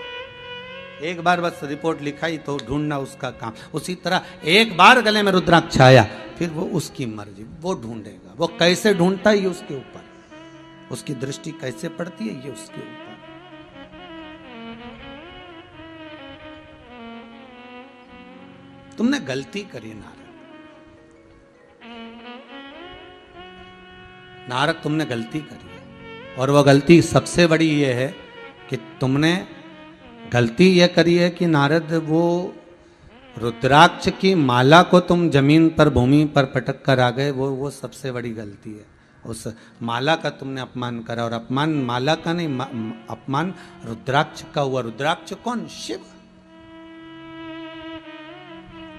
एक बार बस रिपोर्ट लिखाई तो ढूंढना उसका काम। उसी तरह एक बार गले में रुद्राक्ष आया, फिर वो उसकी मर्जी, वो ढूंढेगा। वो कैसे ढूंढता है ये उसके ऊपर, उसकी दृष्टि कैसे पड़ती है ये उसके ऊपर। तुमने गलती करी नारद, तुमने गलती करी है, और वो गलती सबसे बड़ी ये है कि तुमने गलती यह करी है कि नारद, वो रुद्राक्ष की माला को तुम जमीन पर, भूमि पर पटक कर आ गए, वो सबसे बड़ी गलती है। उस माला का तुमने अपमान करा, और अपमान माला का नहीं, अपमान रुद्राक्ष का हुआ। रुद्राक्ष कौन? शिव।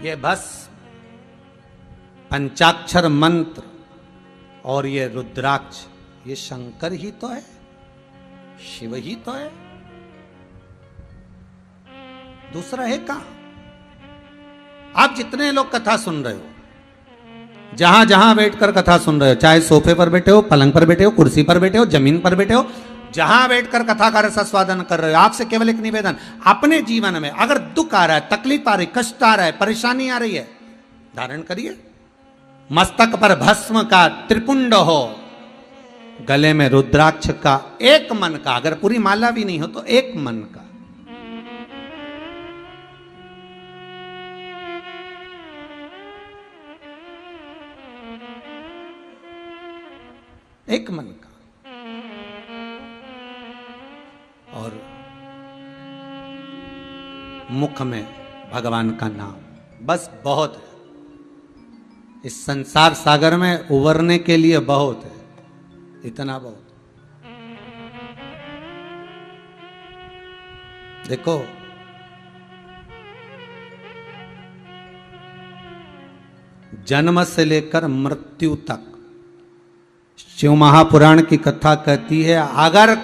ये बस पंचाक्षर मंत्र और ये रुद्राक्ष, ये शंकर ही तो है, शिव ही तो है, दूसरा है कहां? आप जितने लोग कथा सुन रहे हो, जहां जहां बैठकर कथा सुन रहे हो, चाहे सोफे पर बैठे हो, पलंग पर बैठे हो, कुर्सी पर बैठे हो, जमीन पर बैठे हो, जहां बैठकर कथा का रस आस्वादन कर रहे हो, आपसे केवल एक निवेदन, अपने जीवन में अगर दुख आ रहा है, तकलीफ आ रही, कष्ट आ रहा है, परेशानी आ रही है, धारण करिए। मस्तक पर भस्म का त्रिपुंड हो, गले में रुद्राक्ष का एक मन का, अगर पूरी माला भी नहीं हो तो एक मन का, एक मन का, और मुख में भगवान का नाम, बस बहुत है। इस संसार सागर में उबरने के लिए बहुत है, इतना बहुत। देखो, जन्म से लेकर मृत्यु तक शिव महापुराण की कथा कहती है, अगर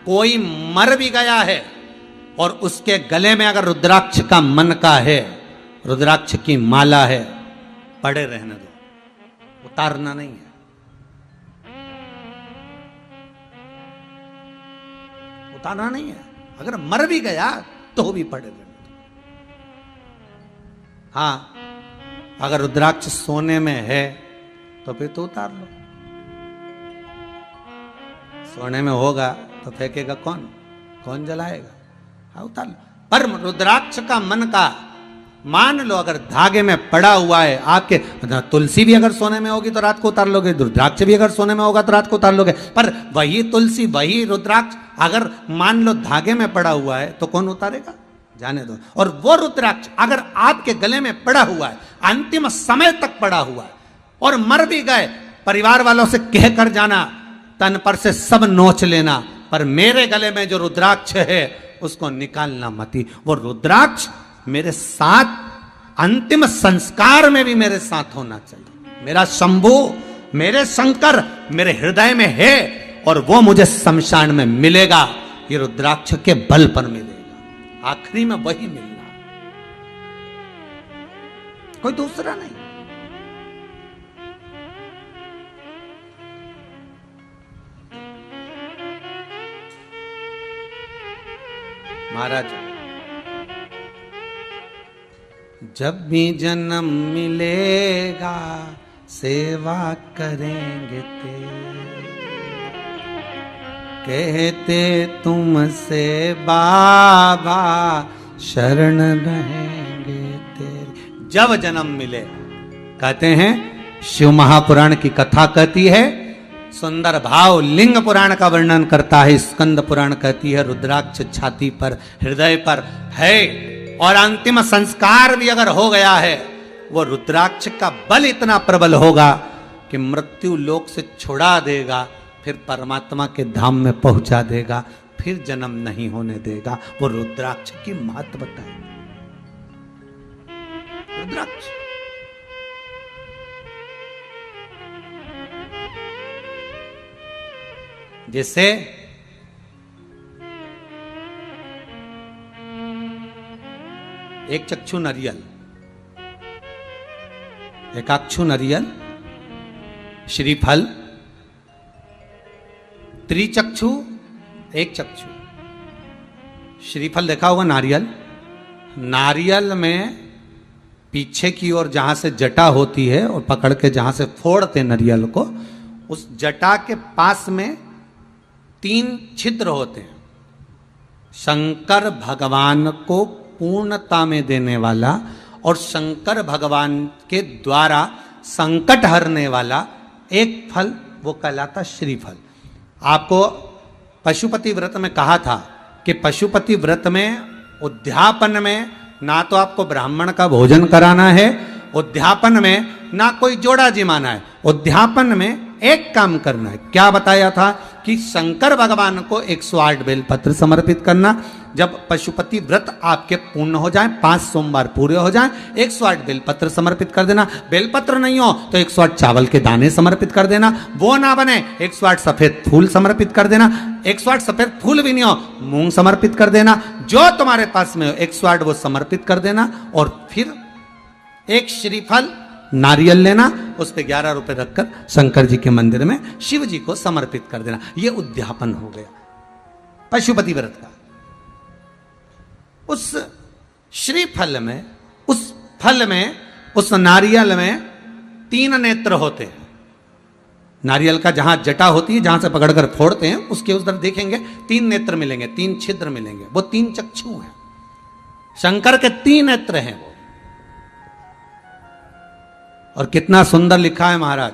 कोई मर भी गया है और उसके गले में अगर रुद्राक्ष का मन का है, रुद्राक्ष की माला है, पड़े रहने दो, उतारना नहीं है, उतारना नहीं है। अगर मर भी गया तो भी पड़े रहने दो। हाँ, अगर रुद्राक्ष सोने में है तो फिर तो उतार लो। सोने में होगा तो फेंकेगा कौन? कौन जलाएगा? हाँ, उतार लो। पर रुद्राक्ष का मन का, मान लो अगर धागे में पड़ा हुआ है आपके, तुलसी भी अगर सोने में होगी तो रात को उतार लोगे, रुद्राक्ष भी अगर सोने में होगा तो रात को उतार लोगे। पर वही तुलसी, वही रुद्राक्ष अगर मान लो धागे में पड़ा हुआ है तो कौन उतारेगा? जाने दो। और वो रुद्राक्ष अगर आपके गले में पड़ा हुआ है, अंतिम समय तक पड़ा हुआ है, और मर भी गए, परिवार वालों से कह कर जाना, तन पर से सब नोच लेना, पर मेरे गले में जो रुद्राक्ष है उसको निकालना मती। वो रुद्राक्ष मेरे साथ अंतिम संस्कार में भी मेरे साथ होना चाहिए। मेरा शंभू, मेरे शंकर मेरे हृदय में है और वो मुझे शमशान में मिलेगा। ये रुद्राक्ष के बल पर मिलेगा, आखिरी में वही मिलना, कोई दूसरा नहीं। महाराज, जब भी जन्म मिलेगा सेवा करेंगे तेरे, कहते तुमसे बाबा शरण रहेंगे तेरे। जब जन्म मिले, कहते हैं शिव महापुराण की कथा कहती है, सुंदर भाव लिंग पुराण का वर्णन करता है, स्कंद पुराण कहती है रुद्राक्ष छाती पर, हृदय पर है। और अंतिम संस्कार भी अगर हो गया है, वो रुद्राक्ष का बल इतना प्रबल होगा कि मृत्यु लोक से छुड़ा देगा, फिर परमात्मा के धाम में पहुंचा देगा, फिर जन्म नहीं होने देगा। वो रुद्राक्ष की महत्व बताए। रुद्राक्ष जैसे एक चक्षु नरियल, एकाक्षु नरियल, श्रीफल, त्रिचक्षु एक चक्षु। श्रीफल देखा होगा नारियल, नारियल में पीछे की ओर जहां से जटा होती है और पकड़ के जहां से फोड़ते नारियल को, उस जटा के पास में 3 छिद्र होते हैं। शंकर भगवान को पूर्णता में देने वाला और शंकर भगवान के द्वारा संकट हरने वाला एक फल, वो कहलाता श्रीफल। आपको पशुपति व्रत में कहा था कि पशुपति व्रत में उद्यापन में ना तो आपको ब्राह्मण का भोजन कराना है, उद्यापन में ना कोई जोड़ा जिमाना है, उद्यापन में एक काम करना है। क्या बताया था कि शंकर भगवान को 108 बेलपत्र समर्पित करना। जब पशुपति व्रत आपके पूर्ण हो जाए, 5 सोमवार पूरे हो जाए, 108 बेलपत्र समर्पित कर देना। बेलपत्र नहीं हो तो 108 चावल के दाने समर्पित कर देना। वो ना बने 108 सफेद फूल समर्पित कर देना। 108 सफेद फूल भी नहीं हो, मूंग समर्पित कर देना। जो तुम्हारे पास में हो 108 वो समर्पित कर देना। और फिर एक श्रीफल नारियल लेना, उस पे 11 रुपए रखकर शंकर जी के मंदिर में शिव जी को समर्पित कर देना। ये उद्यापन हो गया पशुपति व्रत का। उस श्रीफल में, उस फल में, उस नारियल में 3 नेत्र होते हैं। नारियल का जहां जटा होती है, जहां से पकड़कर फोड़ते हैं, उसके उस तरफ देखेंगे 3 नेत्र मिलेंगे, 3 छिद्र मिलेंगे। वो 3 चक्षु हैं, शंकर के 3 नेत्र हैं वो। और कितना सुंदर लिखा है महाराज,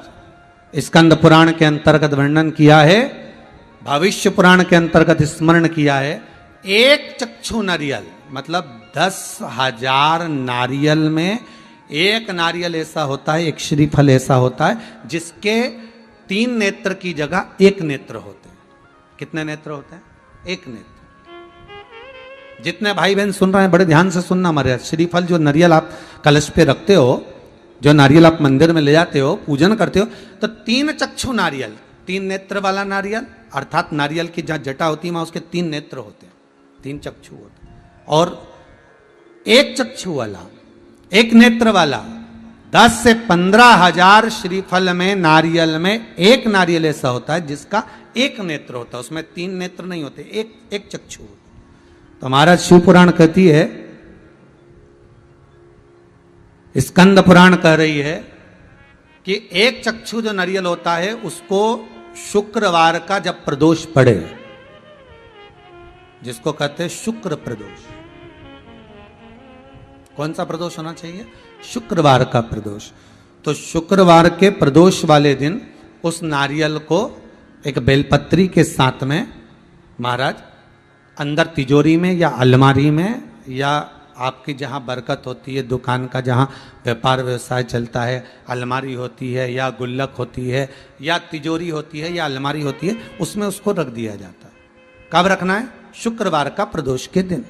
स्कंद पुराण के अंतर्गत वर्णन किया है, भविष्य पुराण के अंतर्गत स्मरण किया है। एक चक्षु नारियल मतलब 10,000 नारियल में एक नारियल ऐसा होता है, एक श्रीफल ऐसा होता है जिसके 3 नेत्र की जगह 1 नेत्र होते हैं। कितने नेत्र होते हैं? 1 नेत्र। जितने भाई बहन सुन रहे हैं बड़े ध्यान से सुनना महाराज। श्रीफल जो नारियल आप कलश पे रखते हो, जो नारियल आप मंदिर में ले जाते हो, पूजन करते हो, तो 3 चक्षु नारियल, 3 नेत्र वाला नारियल, अर्थात नारियल की जहां जटा होती है वहां उसके 3 नेत्र होते हैं, 3 चक्षु होते हैं। और 1 चक्षु वाला, 1 नेत्र वाला 10 से 15,000 श्रीफल में, नारियल में एक नारियल ऐसा होता है जिसका 1 नेत्र होता है, उसमें 3 नेत्र नहीं होते, एक चक्षु होता। तो महाराज शिव पुराण कहती है स्कंद पुराण कह रही है कि एक चक्षु जो नारियल होता है उसको शुक्रवार का जब प्रदोष पड़े, जिसको कहते हैं शुक्र प्रदोष। कौन सा प्रदोष होना चाहिए? शुक्रवार का प्रदोष। तो शुक्रवार के प्रदोष वाले दिन उस नारियल को एक बेलपत्री के साथ में महाराज अंदर तिजोरी में या अलमारी में या आपकी जहाँ बरकत होती है, दुकान का जहाँ व्यापार व्यवसाय चलता है, अलमारी होती है या गुल्लक होती है या तिजोरी होती है या अलमारी होती है, उसमें उसको रख दिया जाता है। कब रखना है? शुक्रवार का प्रदोष के दिन।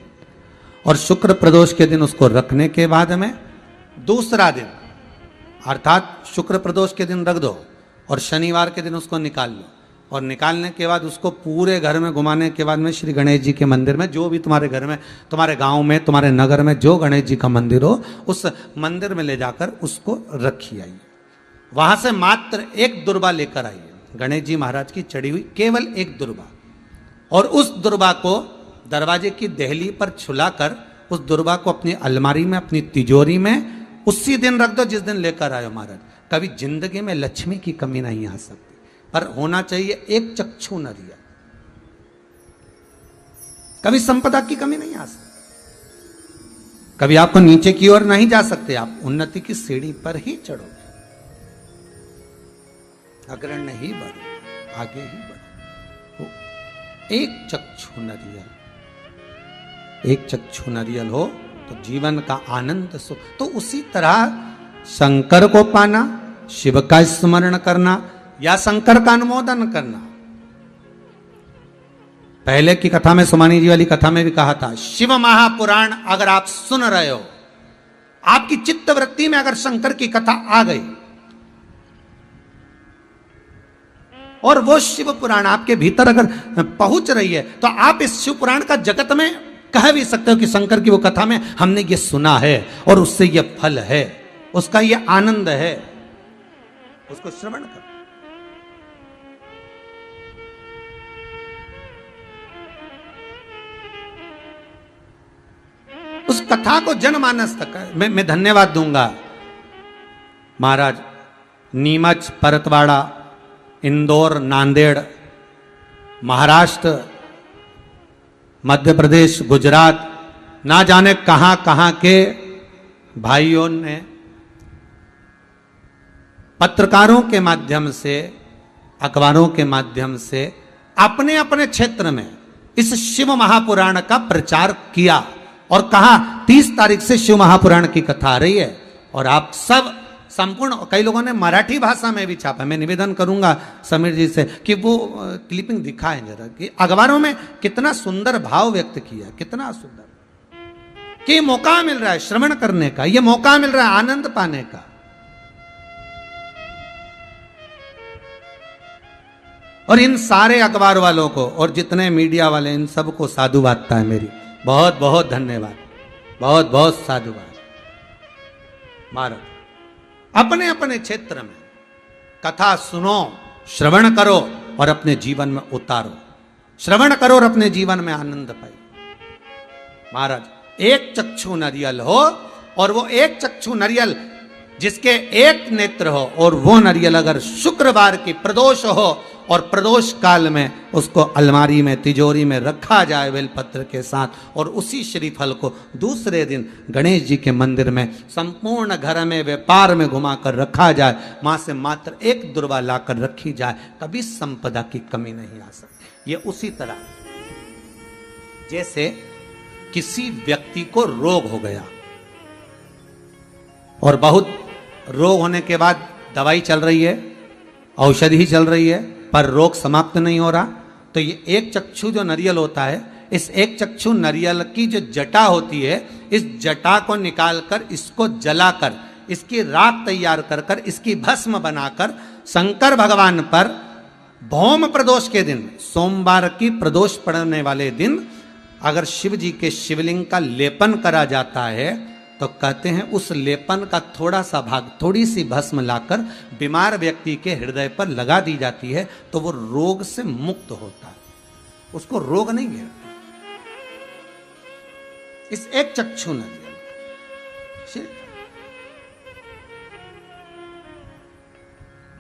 और शुक्र प्रदोष के दिन उसको रखने के बाद में दूसरा दिन अर्थात शुक्र प्रदोष के दिन रख दो और शनिवार के दिन उसको निकाल लो। और निकालने के बाद उसको पूरे घर में घुमाने के बाद में श्री गणेश जी के मंदिर में, जो भी तुम्हारे घर में, तुम्हारे गांव में, तुम्हारे नगर में जो गणेश जी का मंदिर हो, उस मंदिर में ले जाकर उसको रखी आइए। वहां से मात्र एक दुर्बा लेकर आइए, गणेश जी महाराज की चढ़ी हुई केवल एक दुर्बा। और उस दुर्बा को दरवाजे की देहली पर छुलाकर उस दुर्बा को अपनी अलमारी में, अपनी तिजोरी में उसी दिन रख दो जिस दिन लेकर आयो महाराज। कभी जिंदगी में लक्ष्मी की कमी नहीं आ सकती, पर होना चाहिए एक चक्षु नारियल। कभी संपदा की कमी नहीं आ सकती, कभी आपको नीचे की ओर नहीं जा सकते, आप उन्नति की सीढ़ी पर ही चढ़ोगे, अग्रण्य ही बढ़ो, आगे ही बढ़ो। एक चक्षु नारियल, एक चक्षु नारियल हो तो जीवन का आनंद सुख। तो उसी तरह शंकर को पाना, शिव का स्मरण करना या शंकर का अनुमोदन करना। पहले की कथा में, सुमानी जी वाली कथा में भी कहा था, शिव महापुराण अगर आप सुन रहे हो, आपकी चित्त वृत्ति में अगर शंकर की कथा आ गई और वो शिव पुराण आपके भीतर अगर पहुंच रही है, तो आप इस शिव पुराण का जगत में कह भी सकते हो कि शंकर की वो कथा में हमने ये सुना है और उससे ये फल है, उसका ये आनंद है, उसको श्रवण करो। उस कथा को जनमानस तक मैं धन्यवाद दूंगा। महाराज नीमच, परतवाड़ा, इंदौर, नांदेड़, महाराष्ट्र, मध्य प्रदेश, गुजरात, ना जाने कहां कहां के भाइयों ने पत्रकारों के माध्यम से, अखबारों के माध्यम से अपने अपने क्षेत्र में इस शिव महापुराण का प्रचार किया और कहा 30 तारीख से शिव महापुराण की कथा आ रही है। और आप सब संपूर्ण, कई लोगों ने मराठी भाषा में भी छापा। मैं निवेदन करूंगा समीर जी से कि वो क्लिपिंग दिखाएं जरा, कि अखबारों में कितना सुंदर भाव व्यक्त किया, कितना सुंदर, कि मौका मिल रहा है श्रवण करने का, ये मौका मिल रहा है आनंद पाने का। और इन सारे अखबार वालों को और जितने मीडिया वाले, इन सबको साधुवादता है मेरी, बहुत बहुत धन्यवाद, बहुत बहुत साधुवाद। महाराज अपने अपने क्षेत्र में कथा सुनो, श्रवण करो और अपने जीवन में उतारो, श्रवण करो और अपने जीवन में आनंद पाओ। महाराज एक चक्षु नारियल हो और वो एक चक्षु नारियल जिसके एक नेत्र हो, और वो नारियल अगर शुक्रवार की प्रदोष हो और प्रदोष काल में उसको अलमारी में, तिजोरी में रखा जाए बेलपत्र के साथ, और उसी श्रीफल को दूसरे दिन गणेश जी के मंदिर में संपूर्ण घर में, व्यापार में घुमाकर रखा जाए, मां से मात्र एक दुर्वा लाकर रखी जाए, कभी संपदा की कमी नहीं आ सकती। ये उसी तरह जैसे किसी व्यक्ति को रोग हो गया और बहुत रोग होने के बाद दवाई चल रही है, औषधि चल रही है, पर रोग समाप्त नहीं हो रहा, तो ये एक चक्षु जो नारियल होता है, इस एक चक्षु नारियल की जो जटा होती है, इस जटा को निकालकर इसको जलाकर, इसकी राख तैयार कर कर, इसकी भस्म बनाकर शंकर भगवान पर भौम प्रदोष के दिन, सोमवार की प्रदोष पड़ने वाले दिन अगर शिव जी के शिवलिंग का लेपन करा जाता है, तो कहते हैं उस लेपन का थोड़ा सा भाग, थोड़ी सी भस्म लाकर बीमार व्यक्ति के हृदय पर लगा दी जाती है, तो वो रोग से मुक्त होता है, उसको रोग नहीं घेरता। इस एक चक्षु नारियल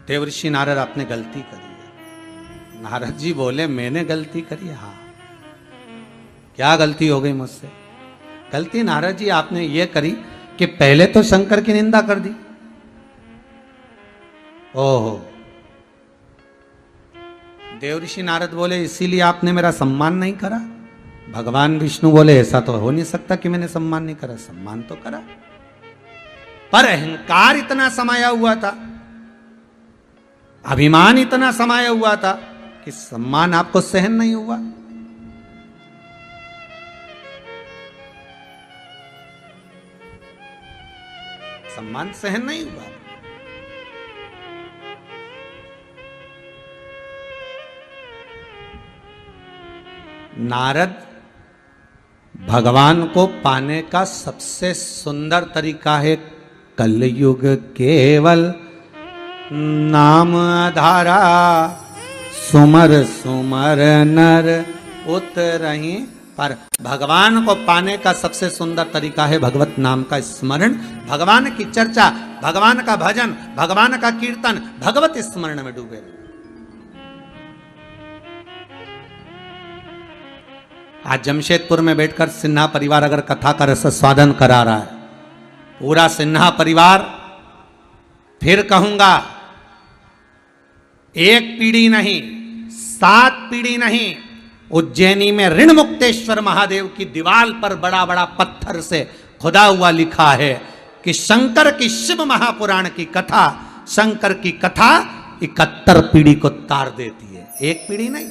देवर्षि नारद आपने गलती करी है। नारद जी बोले मैंने गलती करी? हाँ। क्या गलती हो गई मुझसे? गलती नारद जी आपने ये करी कि पहले तो शंकर की निंदा कर दी। ओहो। देवर्षि नारद बोले इसीलिए आपने मेरा सम्मान नहीं करा। भगवान विष्णु बोले ऐसा तो हो नहीं सकता कि मैंने सम्मान नहीं करा, सम्मान तो करा, पर अहंकार इतना समाया हुआ था, अभिमान इतना समाया हुआ था कि सम्मान आपको सहन नहीं हुआ। सम्मान सहन नहीं हुआ। नारद भगवान को पाने का सबसे सुंदर तरीका है कलयुग केवल नाम आधारा, सुमर सुमर नर उतरहि पर। भगवान को पाने का सबसे सुंदर तरीका है भगवत नाम का स्मरण, भगवान की चर्चा, भगवान का भजन, भगवान का कीर्तन, भगवत स्मरण में डूबे। आज जमशेदपुर में बैठकर सिन्हा परिवार अगर कथा का रसास्वादन करा रहा है, पूरा सिन्हा परिवार, फिर कहूंगा एक पीढ़ी नहीं 7 पीढ़ी नहीं, उज्जैनी में ऋण मुक्तेश्वर महादेव की दीवार पर बड़ा बड़ा पत्थर से खुदा हुआ लिखा है कि शंकर की शिव महापुराण की कथा, शंकर की कथा 71 पीढ़ी को तार देती है, एक पीढ़ी नहीं।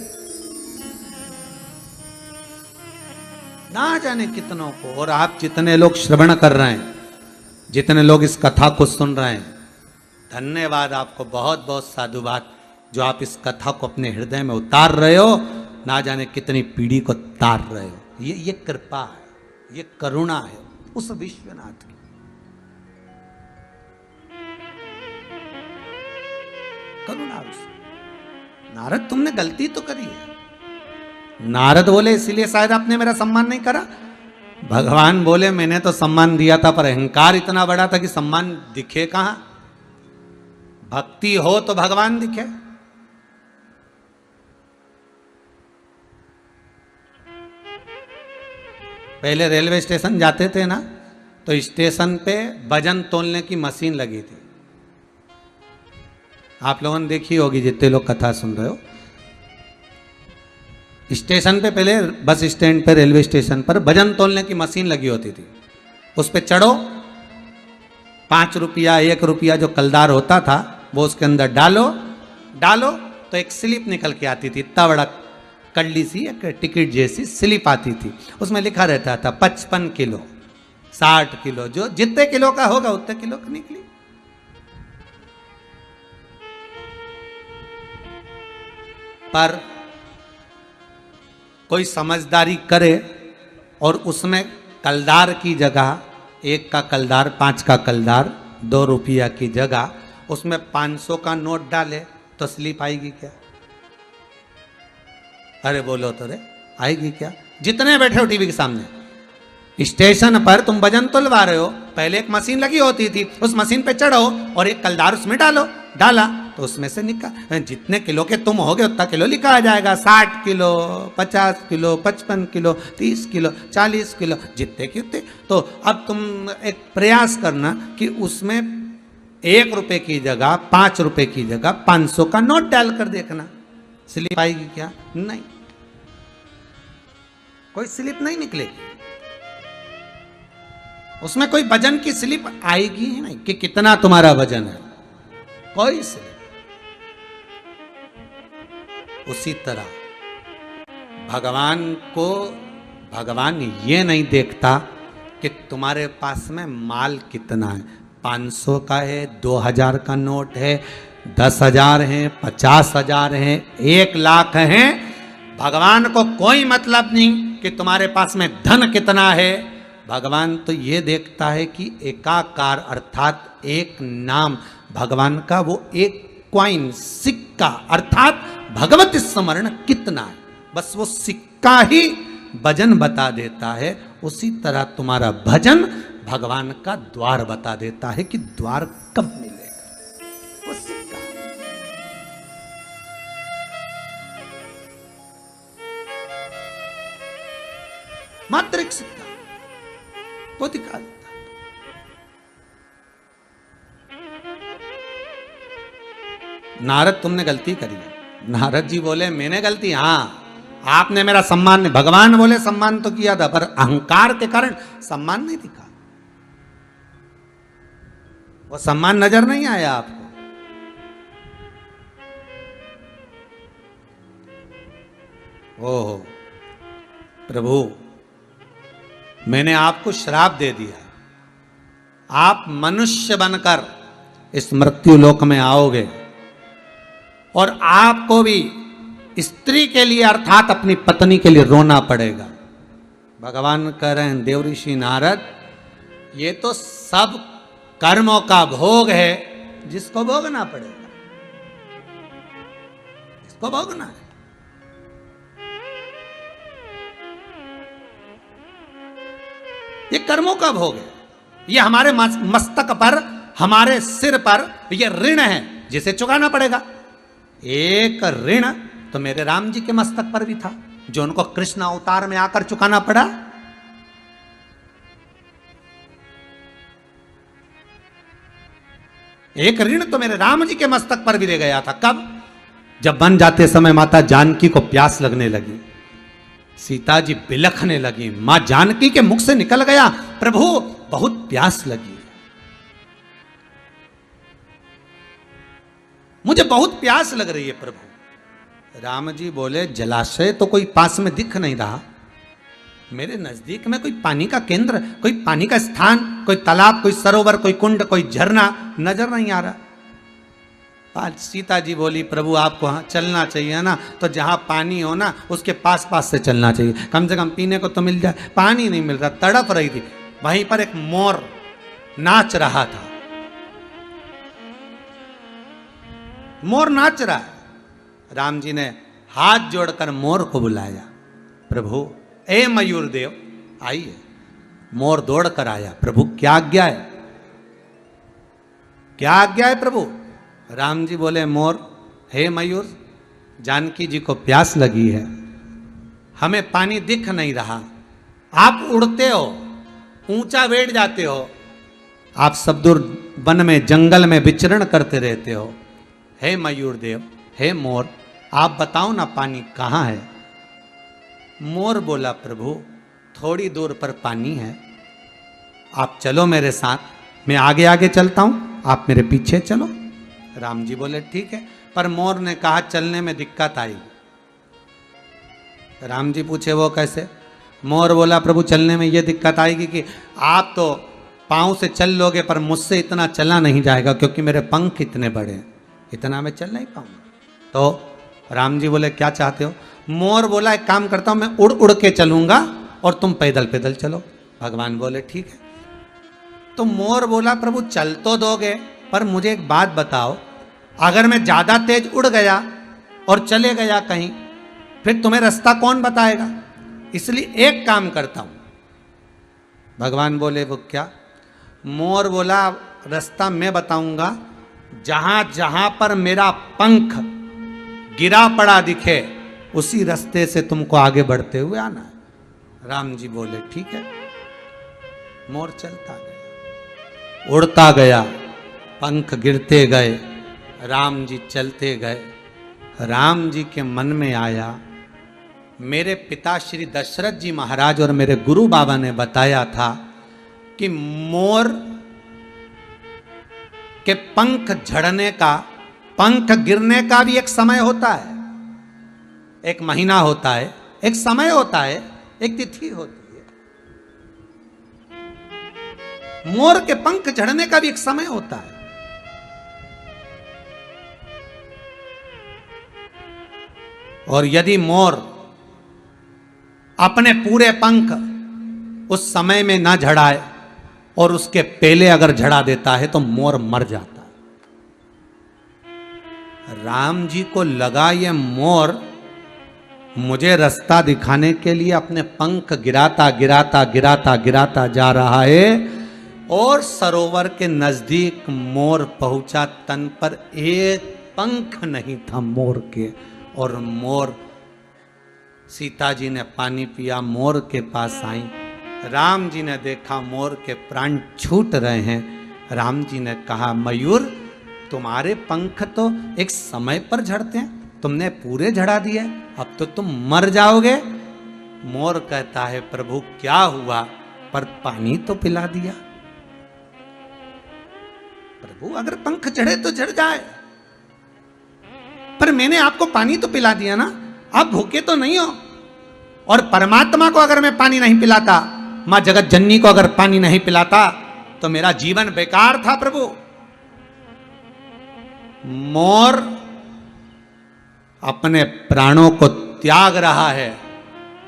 ना जाने कितनों को। और आप जितने लोग श्रवण कर रहे हैं, जितने लोग इस कथा को सुन रहे हैं, धन्यवाद आपको, बहुत बहुत साधुवाद जो आप इस कथा को अपने हृदय में उतार रहे हो। ना जाने कितनी पीढ़ी को तार रहे हो। ये कृपा है, ये करुणा है उस विश्वनाथ की। करुणा उस। नारद तुमने गलती तो करी है। नारद बोले इसीलिए शायद आपने मेरा सम्मान नहीं करा। भगवान बोले मैंने तो सम्मान दिया था, पर अहंकार इतना बड़ा था कि सम्मान दिखे कहां। भक्ति हो तो भगवान दिखे। पहले रेलवे स्टेशन जाते थे ना, तो स्टेशन पे वजन तोलने की मशीन लगी थी। आप लोगों ने देखी होगी जितने लोग कथा सुन रहे हो। स्टेशन पे, पहले बस स्टैंड पे, रेलवे स्टेशन पर वजन तोलने की मशीन लगी होती थी। उस पे चढ़ो, 5 रुपया 1 रुपया जो कलदार होता था वो उसके अंदर डालो तो एक स्लिप निकल के आती थी। इतना बड़ा कल्ली सी एक टिकट जैसी स्लिप आती थी। उसमें लिखा रहता था 55 किलो, 60 किलो, जो जितने किलो का होगा उतने किलो की निकली। पर कोई समझदारी करे और उसमें कलदार की जगह, 1 का कलदार, 5 का कलदार, 2 रुपया की जगह उसमें 500 का नोट डाले तो स्लिप आएगी क्या? अरे बोलो तो रे, आएगी क्या? जितने बैठे हो टीवी के सामने, स्टेशन पर तुम वजन तुलवा रहे हो, पहले एक मशीन लगी होती थी, उस मशीन पे चढ़ो और एक कलदार उसमें डाला तो उसमें से निकाल, जितने किलो के तुम होगे उतना किलो लिखा आ जाएगा। 60 kilo, 50 kilo, 55 kilo, 30 kilo, 40 kilo, जितने की उतने। तो अब तुम एक प्रयास करना कि उसमें 1 रुपए की जगह, 5 रुपए की जगह 500 का नोट डालकर देखना, स्लिप आएगी क्या? नहीं, कोई स्लिप नहीं निकलेगी। उसमें कोई वजन की स्लिप आएगी ही नहीं कि कितना तुम्हारा वजन है, कोई स्लिप। उसी तरह भगवान ये नहीं देखता कि तुम्हारे पास में माल कितना है, 500 का है, 2000 का नोट है, 10,000 है, 50,000 है, 1 लाख है। भगवान को कोई मतलब नहीं कि तुम्हारे पास में धन कितना है। भगवान तो ये देखता है कि एकाकार अर्थात एक नाम भगवान का, वो एक क्वाइन, सिक्का अर्थात भगवत स्मरण कितना है, बस वो सिक्का ही भजन बता देता है। उसी तरह तुम्हारा भजन भगवान का द्वार बता देता है कि द्वार कब मिलेगा, वो सिक्का। मात्र एक सिक्का वो दिखा देता। नारद तुमने गलती करी है। नारद जी बोले मैंने गलती, हाँ आपने मेरा सम्मान नहीं, भगवान बोले सम्मान तो किया था पर अहंकार के कारण सम्मान नहीं दिखा, वो सम्मान नजर नहीं आया आपको। ओहो प्रभु मैंने आपको श्राप दे दिया, आप मनुष्य बनकर इस मृत्यु लोक में आओगे और आपको भी स्त्री के लिए अर्थात अपनी पत्नी के लिए रोना पड़ेगा। भगवान कह रहे हैं देव ऋषि नारद ये तो सब कर्मों का भोग है जिसको भोगना पड़ेगा, इसको भोगना है। ये कर्मों का भोग है, ये हमारे मस्तक पर हमारे सिर पर ये ऋण है जिसे चुकाना पड़ेगा। एक ऋण तो मेरे राम जी के मस्तक पर भी था जो उनको कृष्ण अवतार में आकर चुकाना पड़ा। एक ऋण तो मेरे राम जी के मस्तक पर भी ले गया था। कब? जब वन जाते समय माता जानकी को प्यास लगने लगी, सीता जी बिलखने लगी, मां जानकी के मुख से निकल गया प्रभु बहुत प्यास लगी, मुझे बहुत प्यास लग रही है प्रभु। राम जी बोले जलाशय तो कोई पास में दिख नहीं रहा, मेरे नजदीक में कोई पानी का केंद्र, कोई पानी का स्थान, कोई तालाब, कोई सरोवर, कोई कुंड, कोई झरना नजर नहीं आ रहा। सीता जी बोली प्रभु आपको हाँ चलना चाहिए ना, तो जहां पानी हो ना उसके पास पास से चलना चाहिए, कम से कम पीने को तो मिल जाए। पानी नहीं मिल रहा, तड़प रही थी। वहीं पर एक मोर नाच रहा था, मोर नाच रहा है। राम जी ने हाथ जोड़कर मोर को बुलाया, प्रभु ए मयूर देव आइए। मोर दौड़ कर आया, प्रभु क्या आज्ञा है, क्या आज्ञा है प्रभु? राम जी बोले मोर हे मयूर जानकी जी को प्यास लगी है, हमें पानी दिख नहीं रहा, आप उड़ते हो, ऊंचा बैठ जाते हो, आप सब दूर वन में जंगल में विचरण करते रहते हो, हे मयूर देव हे मोर आप बताओ ना पानी कहाँ है? मोर बोला प्रभु थोड़ी दूर पर पानी है, आप चलो मेरे साथ, मैं आगे आगे चलता हूं, आप मेरे पीछे चलो। राम जी बोले ठीक है, पर मोर ने कहा चलने में दिक्कत आई। राम जी पूछे वो कैसे? मोर बोला प्रभु चलने में ये दिक्कत आएगी कि आप तो पांव से चल लोगे पर मुझसे इतना चला नहीं जाएगा क्योंकि मेरे पंख इतने बड़े हैं, इतना मैं चल नहीं पाऊंगा। तो राम जी बोले क्या चाहते हो? मोर बोला एक काम करता हूं मैं उड़ उड़ के चलूंगा और तुम पैदल पैदल चलो। भगवान बोले ठीक है। तो मोर बोला प्रभु चल तो दोगे पर मुझे एक बात बताओ, अगर मैं ज्यादा तेज उड़ गया और चले गया कहीं, फिर तुम्हें रास्ता कौन बताएगा? इसलिए एक काम करता हूं। भगवान बोले वो क्या? मोर बोला रास्ता मैं बताऊंगा, जहां जहां पर मेरा पंख गिरा पड़ा दिखे उसी रास्ते से तुमको आगे बढ़ते हुए आना है। राम जी बोले ठीक है। मोर चलता गया, उड़ता गया, पंख गिरते गए, राम जी चलते गए। राम जी के मन में आया मेरे पिता श्री दशरथ जी महाराज और मेरे गुरु बाबा ने बताया था कि मोर के पंख झड़ने का, पंख गिरने का भी एक समय होता है, एक महीना होता है, एक समय होता है, एक तिथि होती है। मोर के पंख झड़ने का भी एक समय होता है। और यदि मोर अपने पूरे पंख उस समय में ना झड़ाए और उसके पहले अगर झड़ा देता है तो मोर मर जाता है। राम जी को लगा ये मोर मुझे रास्ता दिखाने के लिए अपने पंख गिराता गिराता गिराता गिराता जा रहा है और सरोवर के नजदीक मोर पहुंचा। तन पर एक पंख नहीं था मोर के, और मोर सीता जी ने पानी पिया, मोर के पास आई। राम जी ने देखा मोर के प्राण छूट रहे हैं। राम जी ने कहा, मयूर तुम्हारे पंख तो एक समय पर झड़ते हैं, तुमने पूरे झड़ा दिए, अब तो तुम मर जाओगे। मोर कहता है, प्रभु क्या हुआ, पर पानी तो पिला दिया। प्रभु अगर पंख झड़े तो झड़ जाए, पर मैंने आपको पानी तो पिला दिया ना, आप भूखे तो नहीं हो। और परमात्मा को अगर मैं पानी नहीं पिलाता, मां जगत जननी को अगर पानी नहीं पिलाता, तो मेरा जीवन बेकार था। प्रभु मोर अपने प्राणों को त्याग रहा है।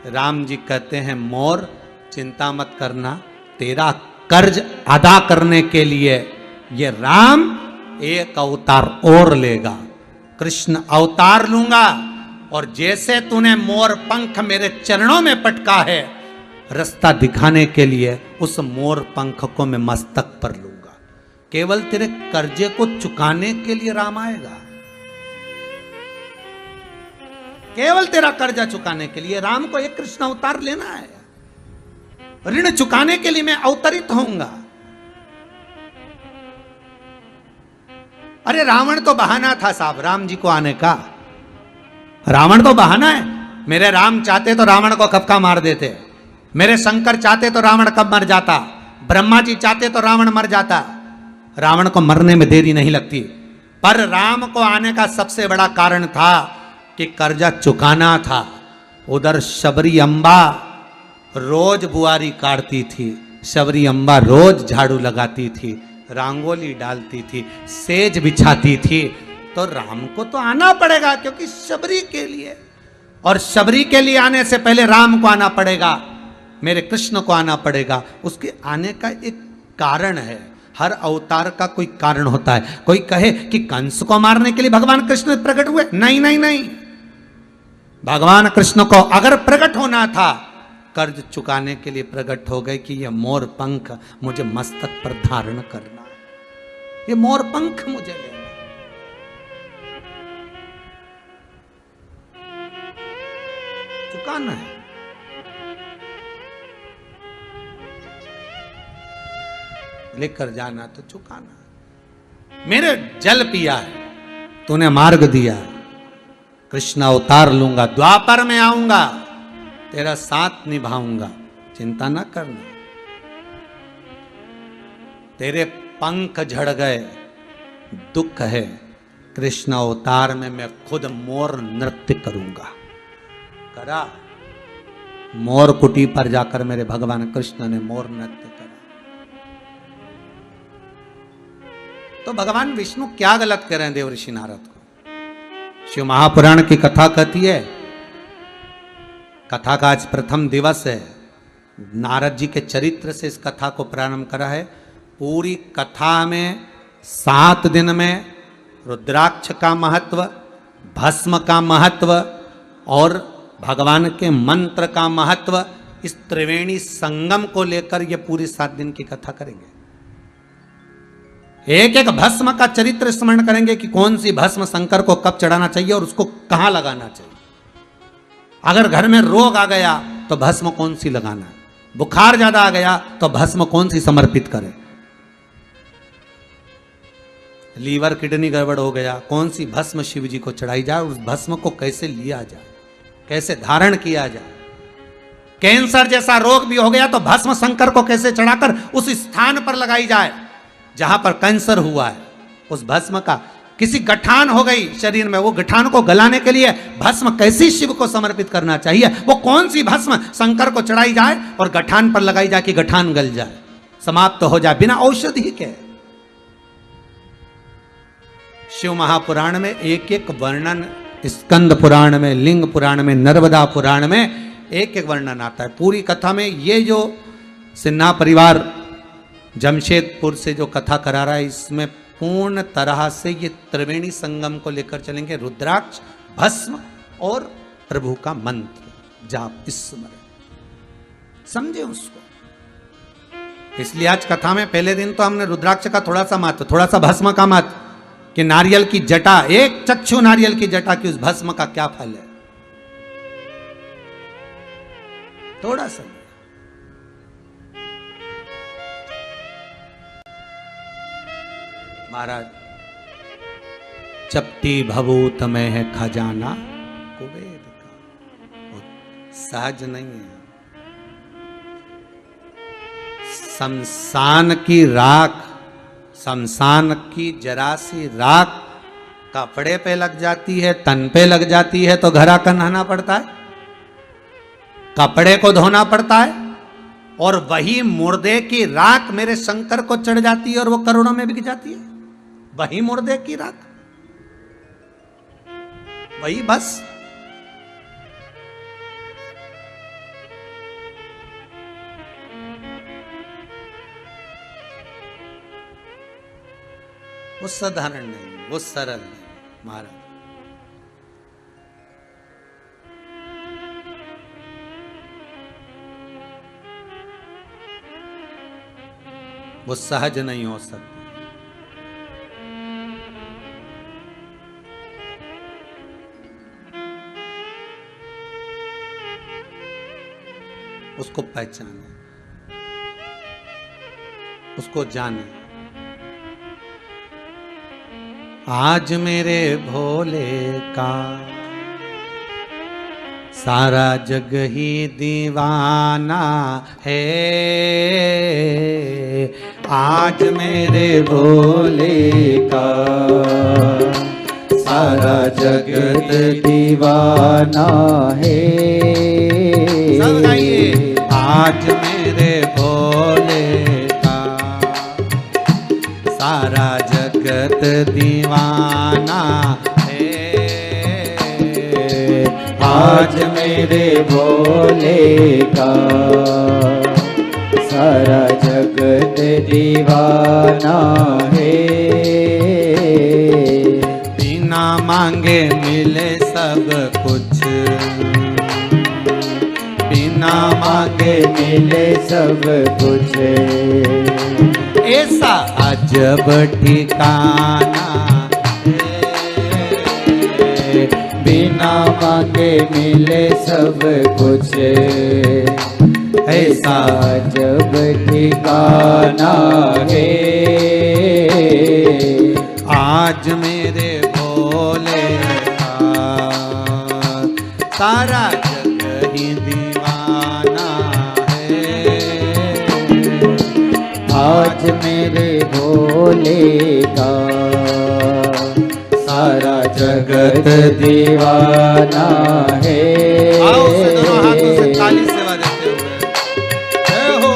राम जी कहते हैं, मोर चिंता मत करना, तेरा कर्ज अदा करने के लिए ये राम एक अवतार और लेगा, कृष्ण अवतार लूंगा। और जैसे तूने मोर पंख मेरे चरणों में पटका है, रास्ता दिखाने के लिए उस मोर पंख को मैं मस्तक पर लूंगा। केवल तेरे कर्जे को चुकाने के लिए राम आएगा, केवल तेरा कर्जा चुकाने के लिए राम को एक कृष्ण अवतार लेना है। ऋण चुकाने के लिए मैं अवतरित होऊंगा। अरे रावण तो बहाना था साहब राम जी को आने का, रावण तो बहाना है। मेरे राम चाहते तो रावण को कब का मार देते, मेरे शंकर चाहते तो रावण कब मर जाता, ब्रह्मा जी चाहते तो रावण मर जाता। रावण को मरने में देरी नहीं लगती, पर राम को आने का सबसे बड़ा कारण था कि कर्जा चुकाना था। उधर शबरी अम्बा रोज बुआरी काटती थी, शबरी अम्बा रोज झाड़ू लगाती थी, रंगोली डालती थी, सेज बिछाती थी। तो राम को तो आना पड़ेगा, क्योंकि शबरी के लिए, और शबरी के लिए आने से पहले राम को आना पड़ेगा, मेरे कृष्ण को आना पड़ेगा। उसके आने का एक कारण है। हर अवतार का कोई कारण होता है। कोई कहे कि कंस को मारने के लिए भगवान कृष्ण प्रकट हुए, नहीं नहीं नहीं, भगवान कृष्ण को अगर प्रकट होना था, कर्ज चुकाने के लिए प्रकट हो गए कि यह मोर पंख मुझे मस्तक पर धारण करना है, ये मोर पंख मुझे लेना, चुकाना है। लेकर जाना तो चुकाना। मेरे जल पिया है, तूने मार्ग दिया, कृष्ण अवतार लूंगा, द्वापर में आऊंगा, तेरा साथ निभाऊंगा, चिंता न करना। तेरे पंख झड़ गए, दुख है, कृष्ण अवतार में मैं खुद मोर नृत्य करूंगा। करा, मोर कुटी पर जाकर मेरे भगवान कृष्ण ने मोर नृत्य करा। तो भगवान विष्णु क्या गलत कर रहे हैं देव ऋषि नारद को? शिव महापुराण की कथा कहती है, कथा का आज प्रथम दिवस है, नारद जी के चरित्र से इस कथा को प्रारंभ करा है। पूरी कथा में 7 दिन में रुद्राक्ष का महत्व, भस्म का महत्व और भगवान के मंत्र का महत्व, इस त्रिवेणी संगम को लेकर ये पूरी 7 दिन की कथा करेंगे। एक एक भस्म का चरित्र स्मरण करेंगे कि कौन सी भस्म शंकर को कब चढ़ाना चाहिए और उसको कहां लगाना चाहिए। अगर घर में रोग आ गया तो भस्म कौन सी लगाना है, बुखार ज्यादा आ गया तो भस्म कौन सी समर्पित करें, लीवर किडनी गड़बड़ हो गया, कौन सी भस्म शिव जी को चढ़ाई जाए, उस भस्म को कैसे लिया जाए, कैसे धारण किया जाए। कैंसर जैसा रोग भी हो गया तो भस्म शंकर को कैसे चढ़ाकर उस स्थान पर लगाई जाए जहां पर कैंसर हुआ है। उस भस्म का, किसी गठान हो गई शरीर में, वो गठान को गलाने के लिए भस्म कैसी शिव को समर्पित करना चाहिए, वो कौन सी भस्म शंकर को चढ़ाई जाए और गठान पर लगाई जाए कि गठान गल जाए, समाप्त हो जाए बिना औषधि के। शिव महापुराण में एक एक वर्णन, स्कंद पुराण में, लिंग पुराण में, नर्मदा पुराण में एक एक वर्णन आता है। पूरी कथा में ये जो सिन्हा परिवार जमशेदपुर से जो कथा करा रहा है, इसमें पूर्ण तरह से ये त्रिवेणी संगम को लेकर चलेंगे। रुद्राक्ष, भस्म और प्रभु का मंत्र जाप, स्मरण, समझे उसको। इसलिए आज कथा में पहले दिन तो हमने रुद्राक्ष का थोड़ा सा महत्व, थोड़ा सा भस्म का महत्व, कि नारियल की जटा, एक चक्षु नारियल की जटा की उस भस्म का क्या फल है। थोड़ा समय। महाराज, चपटी भभूत में है खजाना कुबेर का, वो सहज नहीं है। शमशान की राख, शमशान की जरा सी राख कपड़े पे लग जाती है, तन पे लग जाती है तो घर आकर नहाना पड़ता है, कपड़े को धोना पड़ता है। और वही मुर्दे की राख मेरे शंकर को चढ़ जाती है और वो करोड़ों में बिक जाती है। वही मुर्दे की राख, वही बस। वो साधारण नहीं, वो सरल नहीं महाराज। वो सहज नहीं हो सकती। उसको पहचाने, उसको जाने। आज मेरे भोले का सारा जग ही दीवाना है, आज मेरे भोले का सारा जगत दीवाना है। सब गाइए, आज मेरे भोले का सारा जगत दीवाना है, आज मेरे भोले का सारा जगत दीवाना है। बिना मांगे मिले सब कुछ, बिना मांगे मिले सब कुछ, ऐसा अजब ठिकाना है। बिना मांगे मिले सब कुछ, ऐसा अजब ठिकाना है। आज मेरे भोले का सारा जग ही दीवाना है, आज मेरे भोले का सारा जगत दीवाना है। आओ से दोनों हाथों से ताली सेवा देते हुए जय हो।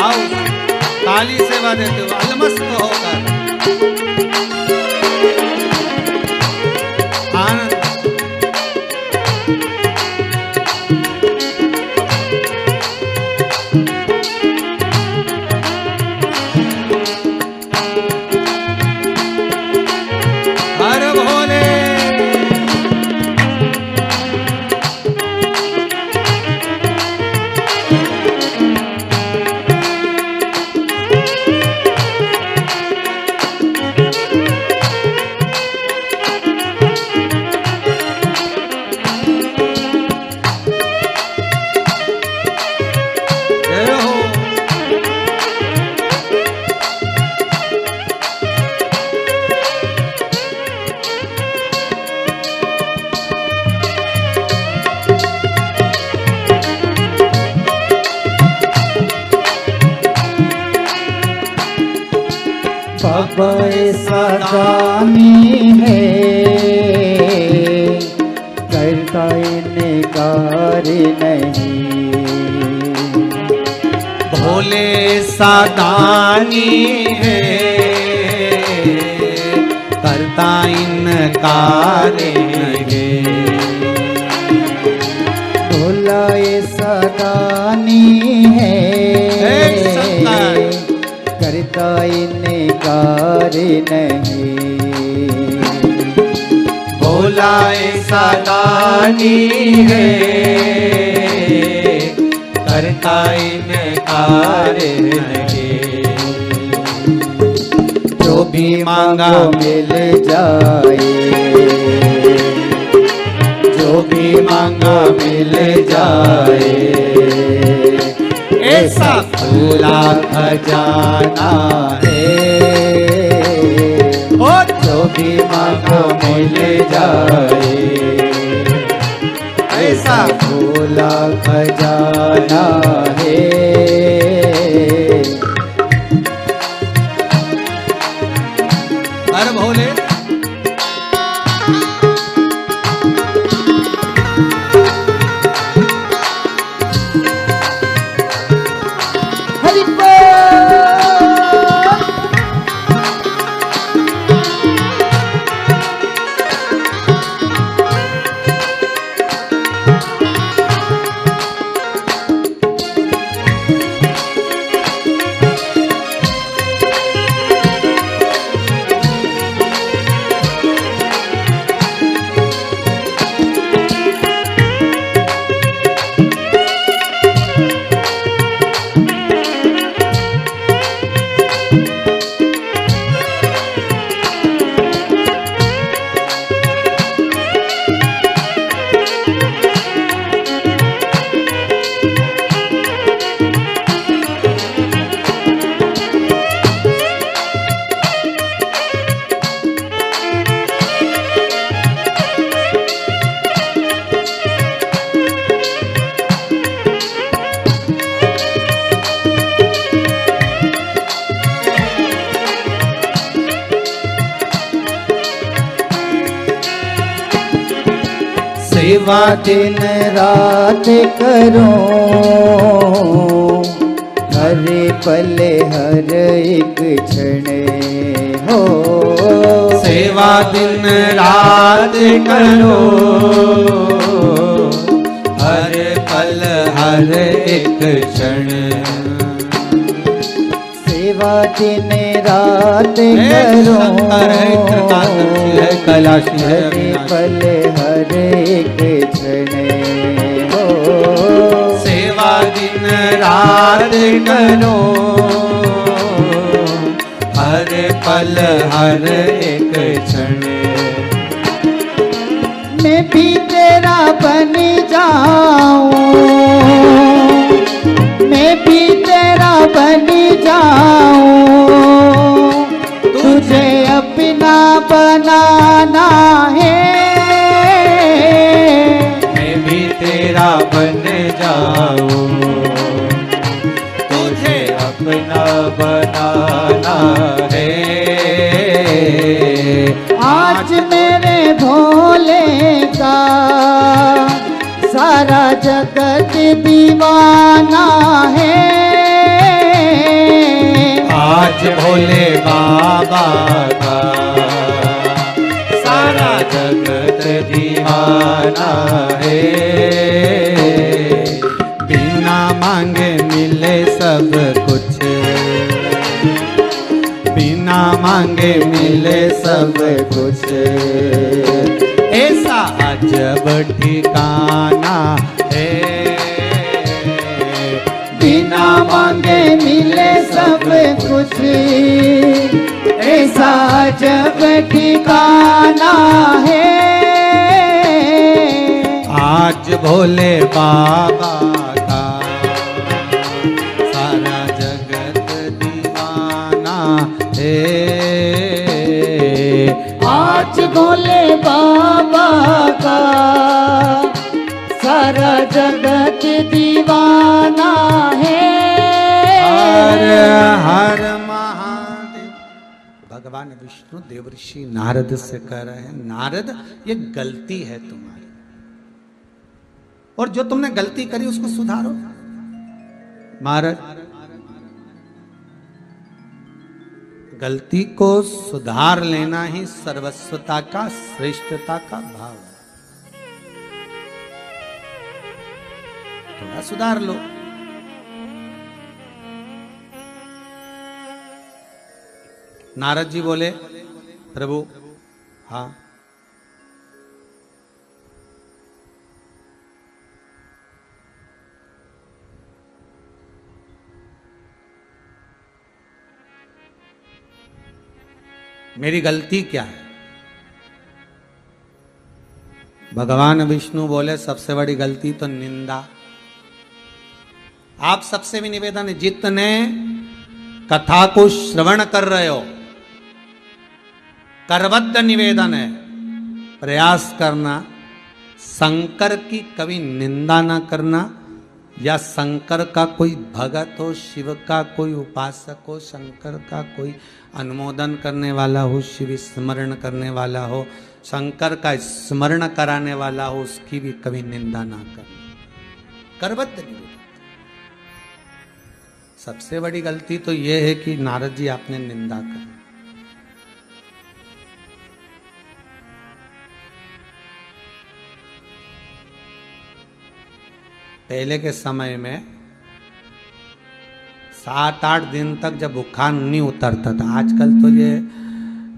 आओ ताली सेवा देते हुए अलमस्त होकर आनंद। हर भोले जय हो। बाबा ऐसा दानी है, करता इनकार नहीं। भोले सादानी है, करता इनकार नहीं। भोला ऐसा दानी है, करता इनकार नहीं। भोला ऐसा दानी है, करता इनकार नहीं। जो भी मांगो मिल जाए, जो जो भी मांगा मिल जाए, ऐसा खुला खजाना है। ओ जो भी मांगो मिल जाए, ऐसा खुला खजाना है। हर भोले हरि बोल। सेवा दिन रात करो, हर पल हर एक क्षण हो। सेवा दिन रात करो, हर पल हर एक क्षण। सेवा दिन रात करो, कैलाशी है हर पल हर एक क्षण हो। सेवा दिन रात करो, हर पल हर एक क्षण। मैं भी तेरा बन जाऊं, मैं भी तेरा बन जाऊं, तुझे अपना बनाना है। मैं भी तेरा बन जाऊं, तुझे अपना बनाना है। आज मेरे भोले का सारा जगत दीवाना है। आज भोले बाबा का सारा जगत दीवाना है। बिना मांगे मिले सब कुछ, बिना मांगे मिले सब कुछ। ऐसा अजब ठिकाना है, बिना मांगे मिले सब कुछ। ऐसा जब ठिकाना है। आज भोले बाबा का सारा जगत दीवाना है। आज भोले बाबा का सारा जगत दीवाना है। हर हर महादेव। भगवान विष्णु देवर्षि नारद से कह रहे हैं, नारद ये गलती है तुम्हारी, और जो तुमने गलती करी उसको सुधारो। महाराज गलती को सुधार लेना ही सर्वस्वता का, श्रेष्ठता का भाव है। थोड़ा सुधार लो। नारद जी बोले, प्रभु हाँ मेरी गलती क्या है? भगवान विष्णु बोले सबसे बड़ी गलती तो निंदा। आप सबसे भी निवेदन है, जितने कथा को श्रवण कर रहे हो, करबद्ध निवेदन है, प्रयास करना शंकर की कभी निंदा ना करना, या शंकर का कोई भगत हो, शिव का कोई उपासक हो, शंकर का कोई अनुमोदन करने वाला हो, शिव स्मरण करने वाला हो, शंकर का स्मरण कराने वाला हो, उसकी भी कभी निंदा ना करना। करबद्ध निवेदन। सबसे बड़ी गलती तो यह है कि नारद जी आपने निंदा कर। पहले के समय में 7-8 दिन तक जब बुखार नहीं उतरता था, आजकल तो ये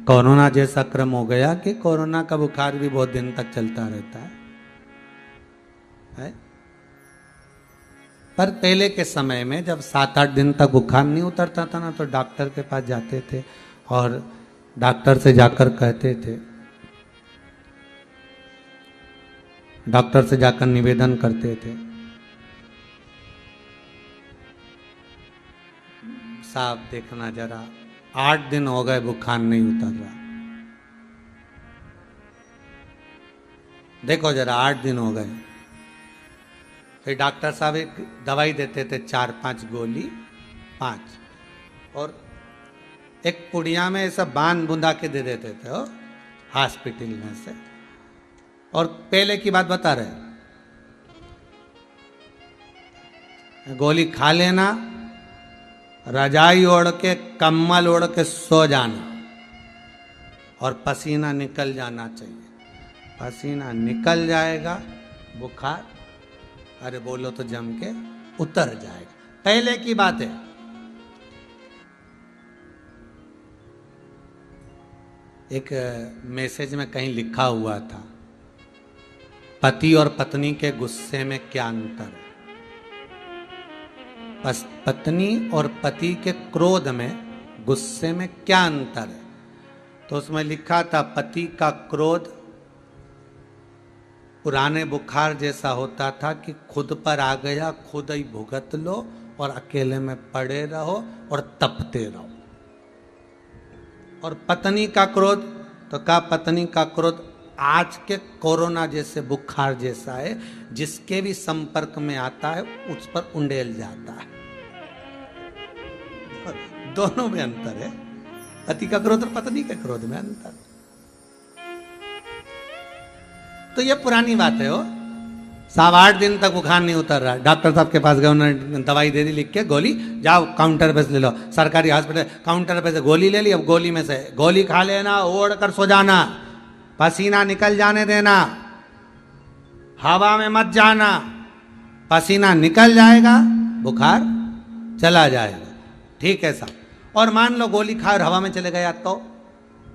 कोरोना जैसा क्रम हो गया कि कोरोना का बुखार भी बहुत दिन तक चलता रहता है? पर पहले के समय में जब 7-8 दिन तक बुखार नहीं उतरता था ना, तो डॉक्टर के पास जाते थे और डॉक्टर से जाकर कहते थे, डॉक्टर से जाकर निवेदन करते थे, साहब देखना जरा, 8 दिन हो गए बुखार नहीं उतर रहा, देखो जरा 8 दिन हो गए। फिर डॉक्टर साहब एक दवाई देते थे, 4-5 गोली, 5, और एक पुड़िया में ऐसा बांध बुंदा के दे देते थे हॉस्पिटल में से। और पहले की बात बता रहे, गोली खा लेना, रजाई ओढ़ के कम्बल ओढ़ के सो जाना और पसीना निकल जाना चाहिए। पसीना निकल जाएगा, बुखार अरे बोलो तो जम के उतर जाएगा। पहले की बात है। एक मैसेज में कहीं लिखा हुआ था, पति और पत्नी के गुस्से में क्या अंतर है। पत्नी और पति के क्रोध में, गुस्से में क्या अंतर है। तो उसमें लिखा था, पति का क्रोध पुराने बुखार जैसा होता था कि खुद पर आ गया, खुद ही भुगत लो और अकेले में पड़े रहो और तपते रहो। और पत्नी का क्रोध, तो कहा पत्नी का क्रोध आज के कोरोना जैसे बुखार जैसा है, जिसके भी संपर्क में आता है उस पर उंडेल जाता है। दोनों में अंतर है, पति का क्रोध और पत्नी के क्रोध में अंतर। तो ये पुरानी बात है। 7-8 दिन तक बुखार नहीं उतर रहा, डॉक्टर साहब के पास गए, उन्होंने दवाई दे दी लिख के, गोली जाओ काउंटर पे से ले लो, सरकारी हॉस्पिटल काउंटर पे से गोली ले ली, अब गोली में से गोली खा लेना, ओढ़ कर सो जाना, पसीना निकल जाने देना, हवा में मत जाना, पसीना निकल जाएगा, बुखार चला जाएगा। ठीक है साहब। और मान लो गोली खा और हवा में चले गया तो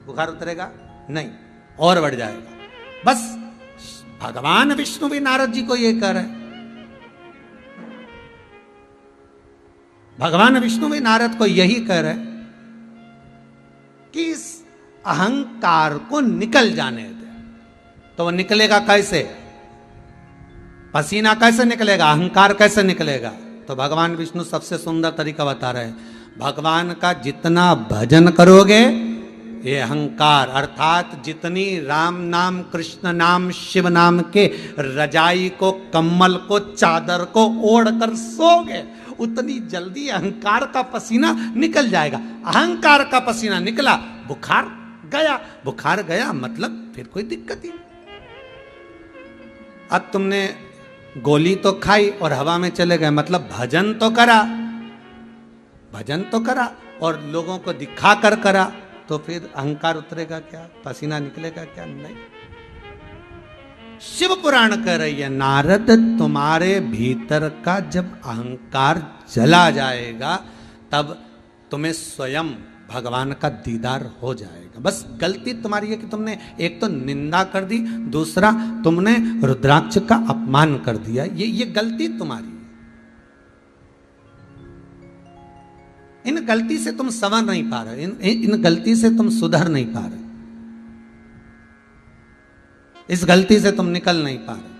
बुखार उतरेगा नहीं, और बढ़ जाएगा। बस भगवान विष्णु भी नारद जी को ये कह रहे, भगवान विष्णु भी नारद को यही कह रहे कि इस अहंकार को निकल जाने दे। तो वो निकलेगा कैसे? पसीना कैसे निकलेगा, अहंकार कैसे निकलेगा? तो भगवान विष्णु सबसे सुंदर तरीका बता रहे हैं, भगवान का जितना भजन करोगे, ये अहंकार अर्थात जितनी राम नाम, कृष्ण नाम, शिव नाम के रजाई को, कम्बल को, चादर को ओढ़ कर सोगे, उतनी जल्दी अहंकार का पसीना निकल जाएगा। अहंकार का पसीना निकला, बुखार गया, बुखार गया मतलब फिर कोई दिक्कत ही नहीं। अब तुमने गोली तो खाई और हवा में चले गए, मतलब भजन तो करा, भजन तो करा और लोगों को दिखा कर करा, तो फिर अहंकार उतरेगा क्या, पसीना निकलेगा क्या? नहीं। शिव पुराण कह रही है, नारद तुम्हारे भीतर का जब अहंकार चला जाएगा, तब तुम्हें स्वयं भगवान का दीदार हो जाएगा। बस गलती तुम्हारी है कि तुमने एक तो निंदा कर दी, दूसरा तुमने रुद्राक्ष का अपमान कर दिया। ये गलती तुम्हारी है। इन गलती से तुम संवर नहीं पा रहे, इन गलती से तुम सुधर नहीं पा रहे। इस गलती से तुम निकल नहीं पा रहे।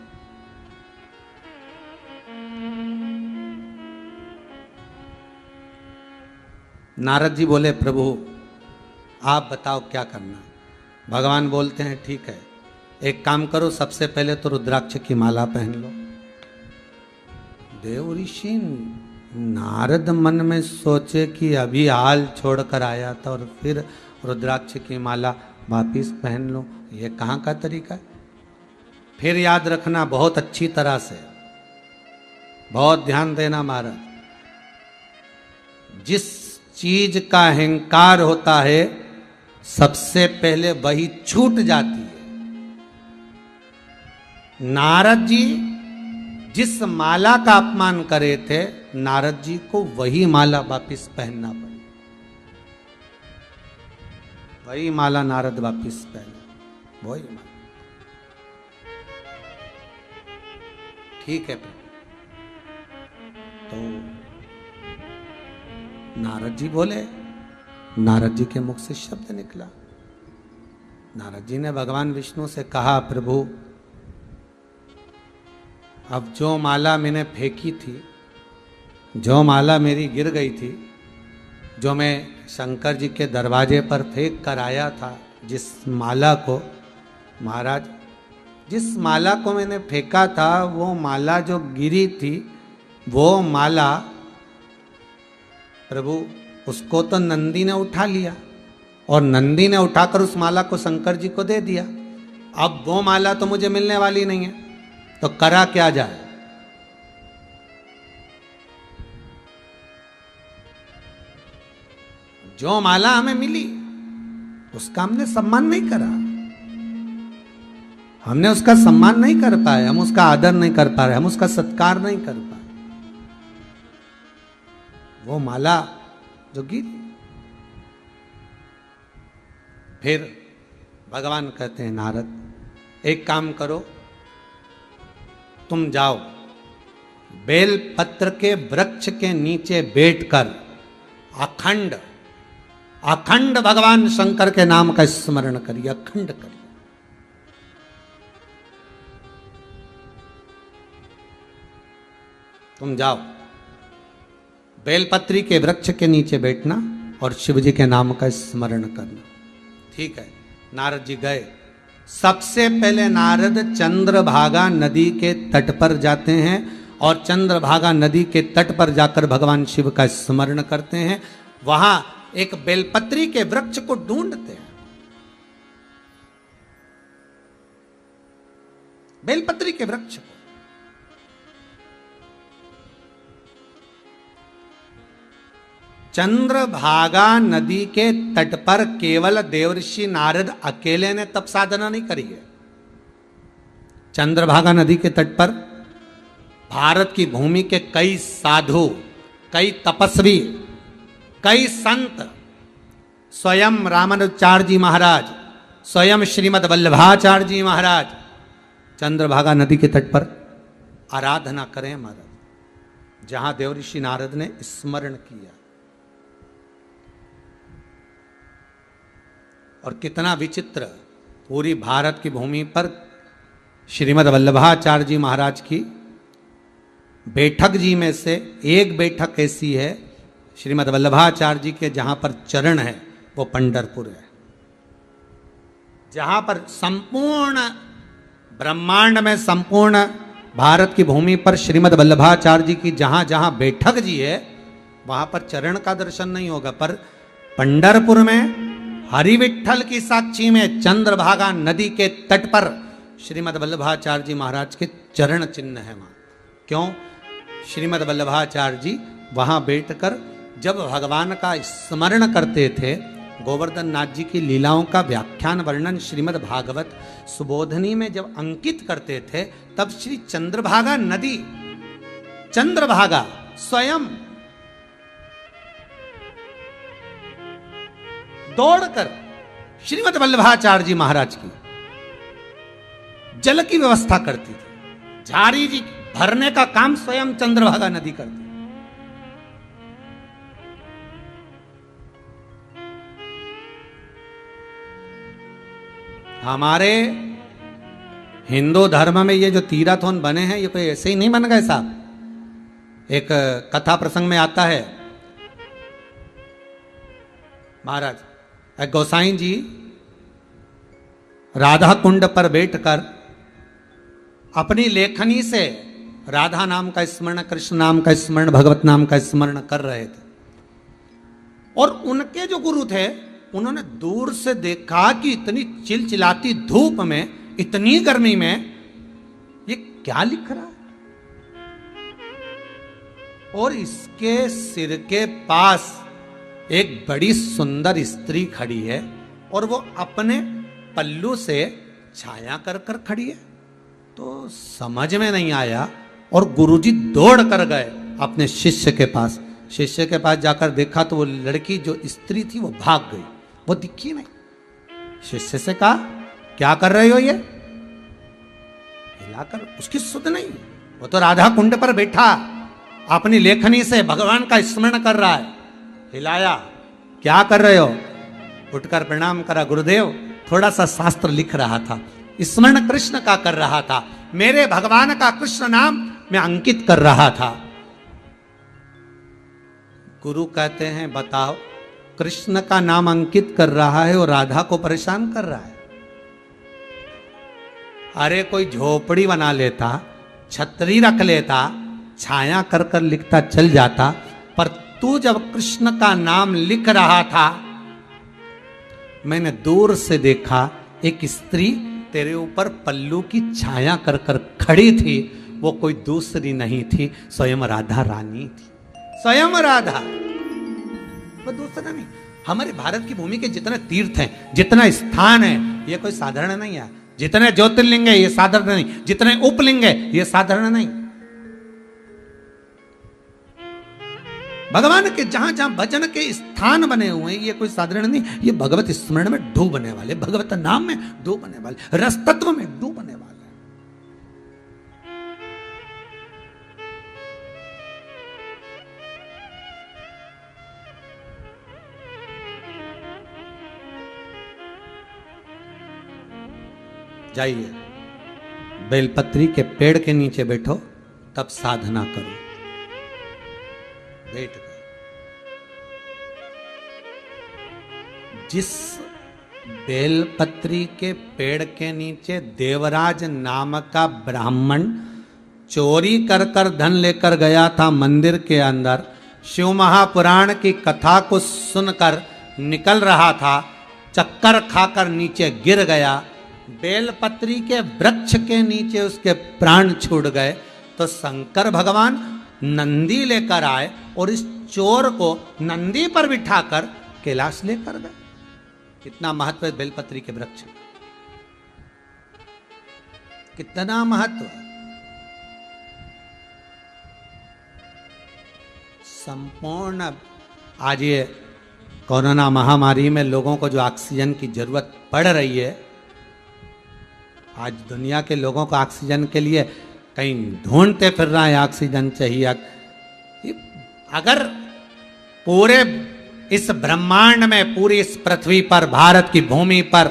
नारद जी बोले, प्रभु आप बताओ क्या करना। भगवान बोलते हैं, ठीक है, एक काम करो, सबसे पहले तो रुद्राक्ष की माला पहन लो। देव ऋषि नारद मन में सोचे कि अभी हाल छोड़कर आया था और फिर रुद्राक्ष की माला वापिस पहन लो, ये कहाँ का तरीका है। फिर याद रखना बहुत अच्छी तरह से, बहुत ध्यान देना महाराज, जिस चीज का अहंकार होता है सबसे पहले वही छूट जाती है। नारद जी जिस माला का अपमान करे थे, नारद जी को वही माला वापिस पहनना पड़ी। वही माला नारद वापिस पहने, वही माला। ठीक है, तो नारद जी बोले, नारद जी के मुख से शब्द निकला। नारद जी ने भगवान विष्णु से कहा, प्रभु अब जो माला मैंने फेंकी थी, जो माला मेरी गिर गई थी, जो मैं शंकर जी के दरवाजे पर फेंक कर आया था, जिस माला को, महाराज जिस माला को मैंने फेंका था, वो माला जो गिरी थी, वो माला प्रभु उसको तो नंदी ने उठा लिया और नंदी ने उठाकर उस माला को शंकर जी को दे दिया। अब वो माला तो मुझे मिलने वाली नहीं है, तो करा क्या जाए। जो माला हमें मिली उसका हमने सम्मान नहीं करा, हमने उसका सम्मान नहीं कर पाए, हम उसका आदर नहीं कर पा रहे, हम उसका सत्कार नहीं कर पाए। वो माला जो गिरी, फिर भगवान कहते हैं, नारद एक काम करो, तुम जाओ बेल पत्र के वृक्ष के नीचे बैठकर अखंड अखंड भगवान शंकर के नाम का स्मरण करिए, अखंड करिए। तुम जाओ बेलपत्री के वृक्ष के नीचे बैठना और शिव जी के नाम का स्मरण करना। ठीक है, नारद जी गए। सबसे पहले नारद चंद्रभागा नदी के तट पर जाते हैं और चंद्रभागा नदी के तट पर जाकर भगवान शिव का स्मरण करते हैं। वहां एक बेलपत्री के वृक्ष को ढूंढते हैं, बेलपत्री के वृक्ष को। चंद्रभागा नदी के तट पर केवल देवर्षि नारद अकेले ने तप साधना नहीं करी है। चंद्रभागा नदी के तट पर भारत की भूमि के कई साधु, कई तपस्वी, कई संत, स्वयं रामानुजाचार्य जी महाराज, स्वयं श्रीमद वल्लभाचार्य जी महाराज चंद्रभागा नदी के तट पर आराधना करें महाराज, जहां देवर्षि नारद ने स्मरण किया। और कितना विचित्र, पूरी भारत की भूमि पर श्रीमद वल्लभाचार्य जी महाराज की बैठक जी में से एक बैठक ऐसी है, श्रीमद वल्लभाचार्य जी के जहां पर चरण है वो पंढरपुर है, जहां पर संपूर्ण ब्रह्मांड में, संपूर्ण भारत की भूमि पर श्रीमद वल्लभाचार्य जी की जहां जहां बैठक जी है वहां पर चरण का दर्शन नहीं होगा, पर पंढरपुर में हरि विठ्ठल की साक्षी में चंद्रभागा नदी के तट पर श्रीमद वल्लभाचार्य जी महाराज के चरण चिन्ह है वहां। क्यों? श्रीमद वल्लभाचार्य जी वहां बैठकर जब भगवान का स्मरण करते थे, गोवर्धन नाथ जी की लीलाओं का व्याख्यान वर्णन श्रीमद भागवत सुबोधनी में जब अंकित करते थे, तब श्री चंद्रभागा नदी, चंद्रभागा स्वयं दौड़कर श्रीमद वल्लभाचार्य जी महाराज की जल की व्यवस्था करती थी। झारी जी भरने का काम स्वयं चंद्रभागा नदी करती। हमारे हिंदू धर्म में ये जो तीर्थवन बने हैं ये कोई ऐसे ही नहीं बन गए साहब। एक कथा प्रसंग में आता है, महाराज एक गोसाई जी राधा कुंड पर बैठकर अपनी लेखनी से राधा नाम का स्मरण, कृष्ण नाम का स्मरण, भगवत नाम का स्मरण कर रहे थे। और उनके जो गुरु थे उन्होंने दूर से देखा कि इतनी चिलचिलाती धूप में, इतनी गर्मी में ये क्या लिख रहा है। और इसके सिर के पास एक बड़ी सुंदर स्त्री खड़ी है और वो अपने पल्लू से छाया कर कर खड़ी है। तो समझ में नहीं आया और गुरुजी दौड़ कर गए अपने शिष्य के पास। शिष्य के पास जाकर देखा तो वो लड़की जो स्त्री थी वो भाग गई, वो दिखी नहीं। शिष्य से कहा क्या कर रहे हो ये, हिलाकर, उसकी सुध नहीं। वो तो राधा कुंड पर बैठा अपनी लेखनी से भगवान का स्मरण कर रहा है। हिलाया, क्या कर रहे हो? उठकर प्रणाम करा, गुरुदेव थोड़ा सा शास्त्र लिख रहा था, स्मरण कृष्ण का कर रहा था, मेरे भगवान का कृष्ण नाम मैं अंकित कर रहा था। गुरु कहते हैं बताओ, कृष्ण का नाम अंकित कर रहा है और राधा को परेशान कर रहा है। अरे कोई झोपड़ी बना लेता, छतरी रख लेता, छाया कर कर लिखता चल जाता, पर तू जब कृष्ण का नाम लिख रहा था, मैंने दूर से देखा एक स्त्री तेरे ऊपर पल्लू की छाया कर कर खड़ी थी। वो कोई दूसरी नहीं थी, स्वयं राधा रानी थी, स्वयं राधा, वो दूसरा नहीं। हमारे भारत की भूमि के जितने तीर्थ हैं, जितना स्थान है, ये कोई साधारण नहीं है। जितने ज्योतिर्लिंग है ये साधारण नहीं, जितने उपलिंग है ये साधारण नहीं। भगवान के जहां जहां भजन के स्थान बने हुए हैं ये कोई साधारण नहीं। ये भगवत स्मरण में डूबने वाले, भगवत नाम में डूबने वाले, रस तत्व में डूबने वाले। जाइए बेलपत्री के पेड़ के नीचे बैठो, तब साधना करो। बैठ गए। जिस बेलपत्री के पेड़ के नीचे देवराज नाम का ब्राह्मण चोरी कर कर धन लेकर गया था मंदिर के अंदर, शिव महापुराण की कथा को सुनकर निकल रहा था, चक्कर खाकर नीचे गिर गया। बेलपत्री के वृक्ष के नीचे उसके प्राण छूट गए। तो शंकर भगवान नंदी लेकर आए और इस चोर को नंदी पर बिठाकर कैलाश लेकर गए। कितना महत्व है बेलपत्री के वृक्ष, कितना महत्व। संपूर्ण आज ये कोरोना महामारी में लोगों को जो ऑक्सीजन की जरूरत पड़ रही है, आज दुनिया के लोगों को ऑक्सीजन के लिए कहीं ढूंढते फिर रहा है, ऑक्सीजन चाहिए। अगर पूरे इस ब्रह्मांड में, पूरी इस पृथ्वी पर, भारत की भूमि पर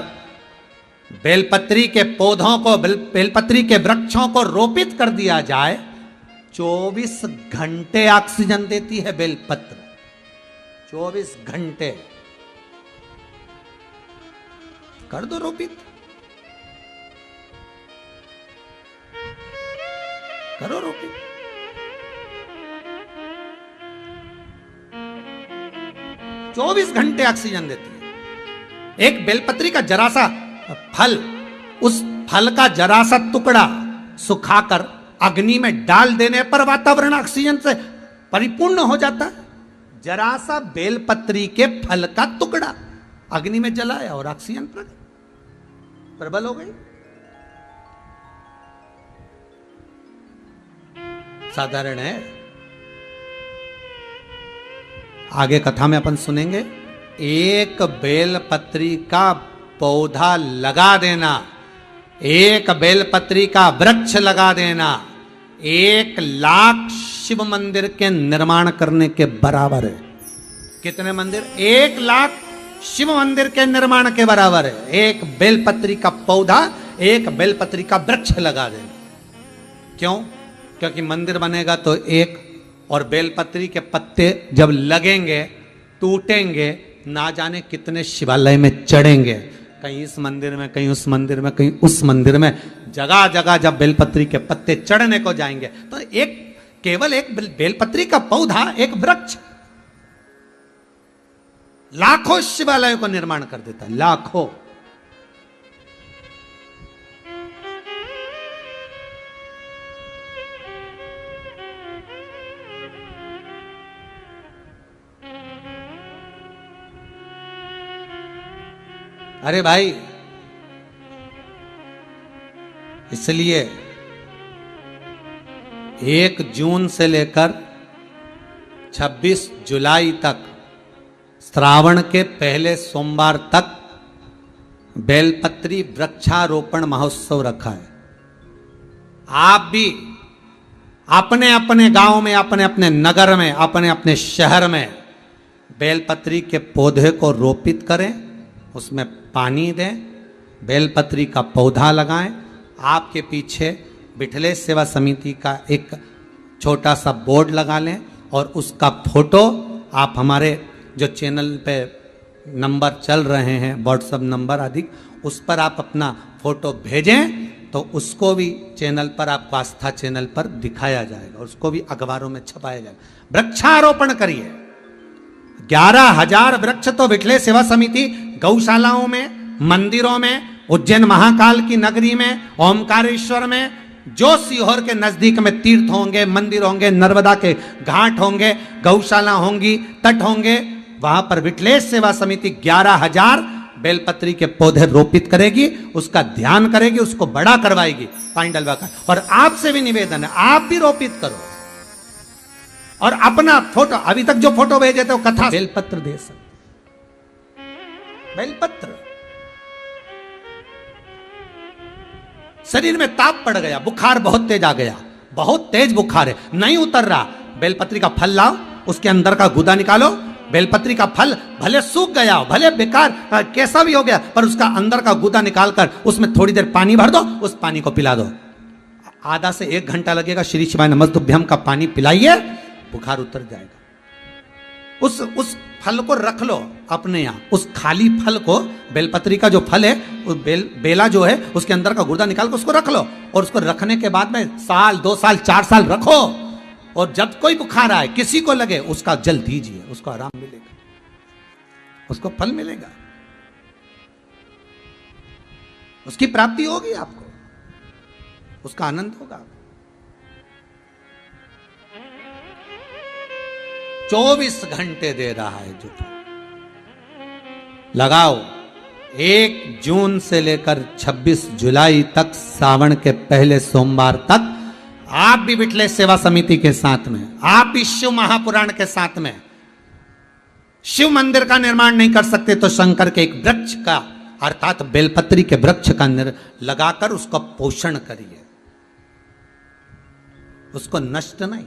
बेलपत्री के पौधों को, बेलपत्री के वृक्षों को रोपित कर दिया जाए, 24 घंटे ऑक्सीजन देती है बेलपत्र। 24 घंटे कर दो रोपित, करो रोपित। चौबीस घंटे ऑक्सीजन देती है। एक बेलपत्री का जरा सा फल, उस फल का जरा सा टुकड़ा सुखाकर अग्नि में डाल देने पर वातावरण ऑक्सीजन से परिपूर्ण हो जाता है। जरा सा बेलपत्री के फल का टुकड़ा अग्नि में जलाया और ऑक्सीजन प्रबल हो गई। साधारण है। आगे कथा में अपन सुनेंगे, एक बेलपत्री का पौधा लगा देना, एक बेलपत्री का वृक्ष लगा देना, 1 लाख शिव मंदिर के निर्माण करने के बराबर है। कितने मंदिर? 1 लाख शिव मंदिर के निर्माण के बराबर है। एक बेलपत्री का पौधा एक बेलपत्री का वृक्ष लगा देना। क्यों? क्योंकि मंदिर बनेगा तो एक, और बेलपत्री के पत्ते जब लगेंगे, टूटेंगे, ना जाने कितने शिवालय में चढ़ेंगे, कहीं इस मंदिर में, कहीं उस मंदिर में, कहीं उस मंदिर में, जगह जगह जब बेलपत्री के पत्ते चढ़ने को जाएंगे तो एक, केवल एक बेलपत्री का पौधा, एक वृक्ष लाखों शिवालयों को निर्माण कर देता है, लाखों। अरे भाई, इसलिए 1 जून से लेकर 26 जुलाई तक, श्रावण के पहले सोमवार तक बेलपत्री वृक्षारोपण महोत्सव रखा है। आप भी अपने अपने गांव में, अपने अपने नगर में, अपने अपने शहर में बेलपत्री के पौधे को रोपित करें, उसमें पानी दें, बेलपत्री का पौधा लगाएं। आपके पीछे बिठले सेवा समिति का एक छोटा सा बोर्ड लगा लें और उसका फोटो आप हमारे जो चैनल पे नंबर चल रहे हैं, व्हाट्सएप नंबर आदि, उस पर आप अपना फोटो भेजें तो उसको भी चैनल पर, आपको आस्था चैनल पर दिखाया जाएगा, उसको भी अखबारों में छपाया जाएगा। वृक्षारोपण करिए। 11,000 वृक्ष तो बिठले सेवा समिति गौशालाओं में, मंदिरों में, उज्जैन महाकाल की नगरी में, ओमकारेश्वर में, जो सीहोर के नजदीक में तीर्थ होंगे, मंदिर होंगे, नर्मदा के घाट होंगे, गौशाला होंगी, तट होंगे, वहां पर बिठलेश सेवा समिति 11,000 बेलपत्री के पौधे रोपित करेगी, उसका ध्यान करेगी, उसको बड़ा करवाएगी, पानी डलवा कर। और आपसे भी निवेदन है, आप भी रोपित करो और अपना फोटो, अभी तक जो फोटो भेजे थे वो कथा बेलपत्र दे सकते, बेलपत्र। शरीर में ताप पड़ गया, बुखार बहुत तेज आ गया, बहुत तेज बुखार है, नहीं उतर रहा, बेलपत्री का फल लाओ, उसके अंदर का गुदा निकालो, बेलपत्री का फल भले सूख गया हो, भले बेकार कैसा भी हो गया, पर उसका अंदर का गुदा निकालकर उसमें थोड़ी देर पानी भर दो, उस पानी को पिला दो। आधा से 1 घंटा लगेगा, श्री शिवाय नमस्तुभ्यम का पानी पिलाइए, बुखार उतर जाएगा। उस फल को रख लो अपने यहाँ, उस खाली फल को, बेलपत्री का जो फल है, उस बेला जो है, उसके अंदर का गुर्दा निकाल कर उसको रख लो, और उसको रखने के बाद में 1 2 साल 4 साल रखो, और जब कोई बुखार आए, किसी को लगे, उसका जल दीजिए, उसको आराम मिलेगा, उसको फल मिलेगा, उसकी प्राप्ति होगी, आपको उसका आनंद होगा। 24 घंटे दे रहा है जो लगाओ। 1 जून से लेकर 26 जुलाई तक, सावन के पहले सोमवार तक, आप भी बिठले सेवा समिति के साथ में, आप भी शिव महापुराण के साथ में, शिव मंदिर का निर्माण नहीं कर सकते तो शंकर के एक वृक्ष का, अर्थात बेलपत्री के वृक्ष का लगाकर उसका पोषण करिए, उसको नष्ट नहीं।